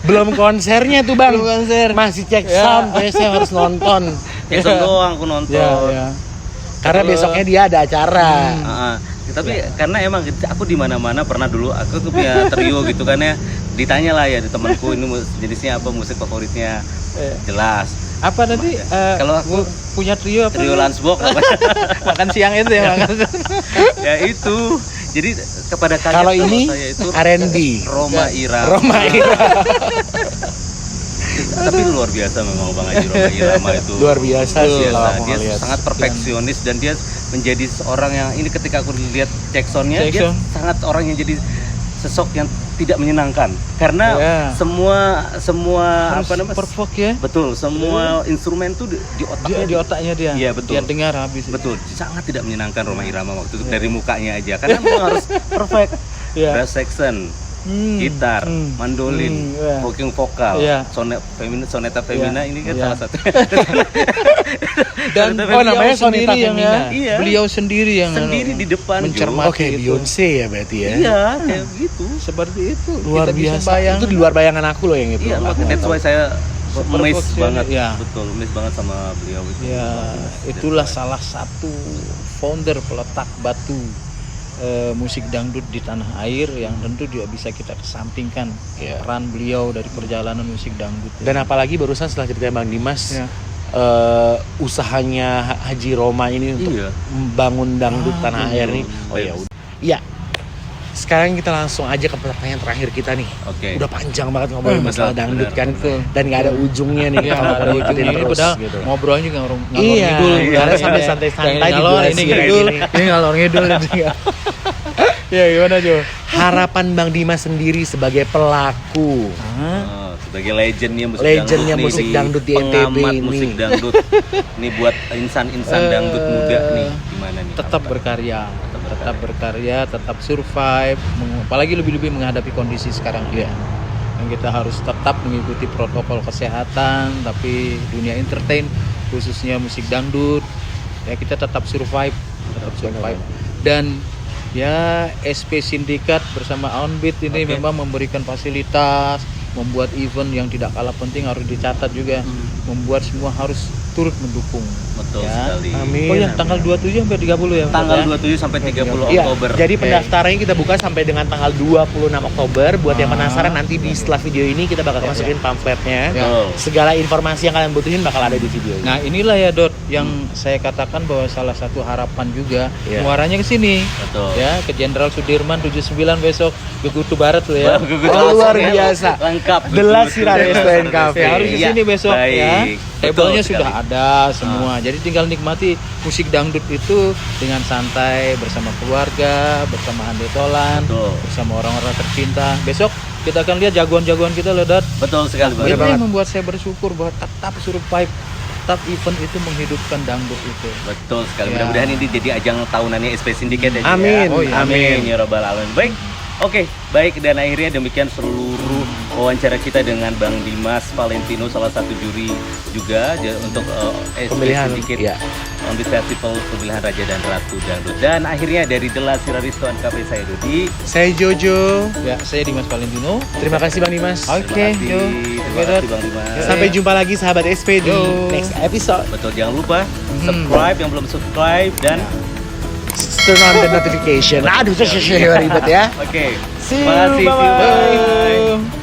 Belum konsernya tuh Bang. Belum konser. Masih cek Ya. sound, kayaknya saya harus nonton. Jackson doang aku nonton. Ya. Karena besoknya dia ada acara. Tapi karena emang aku di mana-mana pernah dulu aku tuh punya trio gitu kan ya. Ditanya lah ya di temanku ini jenisnya apa, musik favoritnya. Jelas. Apa tadi? Kalau aku punya trio apa? trio Lunchbox Makan siang itu ya makan. ya itu. Jadi kepada kalian Kalau ini saya itu R&B. Roma Irama. Roma Irama. Tapi luar biasa memang Bang Haji Roma Irama itu. Luar biasa sih Biasa. kalau aku Dia ngeliat. sangat perfeksionis dan dia menjadi seorang yang ini ketika aku lihat check sound-nya dia Check sound. sangat orang yang jadi sosok yang tidak menyenangkan karena semua Harus apa namanya perfect ya. betul semua instrumen tuh di otaknya Di otaknya dia. Iya, betul. Dia dengar habis. betul sangat tidak menyenangkan Roma Irama waktu itu dari mukanya aja karena memang harus perfect Iya. bass section gitar, mandolin, backing vokal, Iya. soneta femina ini kan Iya. salah satu. Dan Soneta beliau namanya sendiri Soneta yang Femina. ya, Iya. beliau sendiri yang Sendiri di depan mencermati Oke, itu. Beyonce ya berarti ya. Iya, kayak gitu. Seperti itu. Luar Kita bisa biasa. bayang. Itu di luar bayangan aku loh yang itu. Iya, Aku that's nggak why saya Super amazed perfection, banget. iya. Betul, amazed banget sama beliau itu. Ya, itulah salah satu founder peletak batu musik dangdut di tanah air yang tentu juga bisa kita kesampingkan Iya. peran beliau dari perjalanan musik dangdut. Dan apalagi barusan setelah cerita Bang Dimas, Ya. usahanya Haji Roma ini untuk Iya. membangun dangdut tanah air nih. betul. Oh ya udah. Iya. Sekarang kita langsung aja ke pertanyaan terakhir kita nih. Oke. Udah panjang banget ngomongin Betul, masalah dangdut benar, kan, betul. dan nggak ada ujungnya nih Iya, kalau ada ngikutin ujungnya ini terus padahal gitu. ngobrolnya juga ngalor Iya, ngidul. karena sampai santai-santai di ngalor, durasi ini kayak ngidul, gini. ini ngalor ngidul juga. Ya gimana Jo? Harapan Bang Dimas sendiri sebagai pelaku, Oh, sebagai legendnya musik Legendnya dangdut musik nih, dangdut di NTB pengamat ini. musik dangdut. Nih buat insan-insan dangdut muda nih gimana nih? Tetap harapan? berkarya, tetap berkarya, tetap survive, apalagi lebih-lebih menghadapi kondisi sekarang ini. Yang kita harus tetap mengikuti protokol kesehatan, tapi dunia entertain khususnya musik dangdut ya kita tetap survive. Dan ya SP Sindikat bersama Onbeat ini Oke. memang memberikan fasilitas, membuat event yang tidak kalah penting harus dicatat juga, membuat semua harus turut mendukung. Betul Ya. sekali. Amin. Oh ya, tanggal 27 sampai 30 ya. Tanggal Pak, ya? 27 sampai 30 Iya, Oktober. jadi Oke. pendaftarannya kita buka sampai dengan tanggal 26 Oktober. Buat yang penasaran nanti di setelah video ini kita bakal masukin pamfletnya. Ya. Betul. Segala informasi yang kalian butuhin bakal ada di video ini. Nah inilah ya Dot yang saya katakan bahwa salah satu harapan juga Iya. muaranya ke sini Betul. ya ke Jenderal Sudirman 79 besok ke Kutu Barat tuh ya. Oh, luar biasa. Lengkap. Jelas betul, sih betul. Raden Selain Cafe. Ya, harus ke Iya, sini besok baik. ya. Betul Table-nya sekali. sudah ada semua. Jadi tinggal nikmati musik dangdut itu dengan santai bersama keluarga, bersama Hande Tolan, Betul. bersama orang-orang tercinta. Besok kita akan lihat jagoan-jagoan kita loh, Dot. Betul sekali, Bang. Itu yang membuat saya bersyukur bahwa tetap survive, tetap event itu menghidupkan dangdut itu. Betul sekali. Ya. Mudah-mudahan ini jadi ajang tahunannya SP Syndicate ya. Ji, Amin. ya. Oh, iya. Amin ya rabbal alamin. Baik. Oke, baik dan akhirnya demikian seluruh wawancara kita dengan Bang Dimas Valentino, salah satu juri juga untuk SP Pemilihan, Syndicate iya. Onbeat Festival Pemilihan Raja dan Ratu Dangdut. Dan akhirnya dari Delas Siraristoan Cafe saya Dodi. Saya Jojo. Ya, saya Dimas Valentino. Terima kasih Bang Dimas. Oke, Jo. Terima kasih Bang Dimas. Sampai jumpa lagi sahabat SP di Yo. next episode. Betul, jangan lupa subscribe yang belum subscribe dan Turn on the notification. Aduh, ribet ya. oke. See you, Terima kasih. bye-bye. Bye.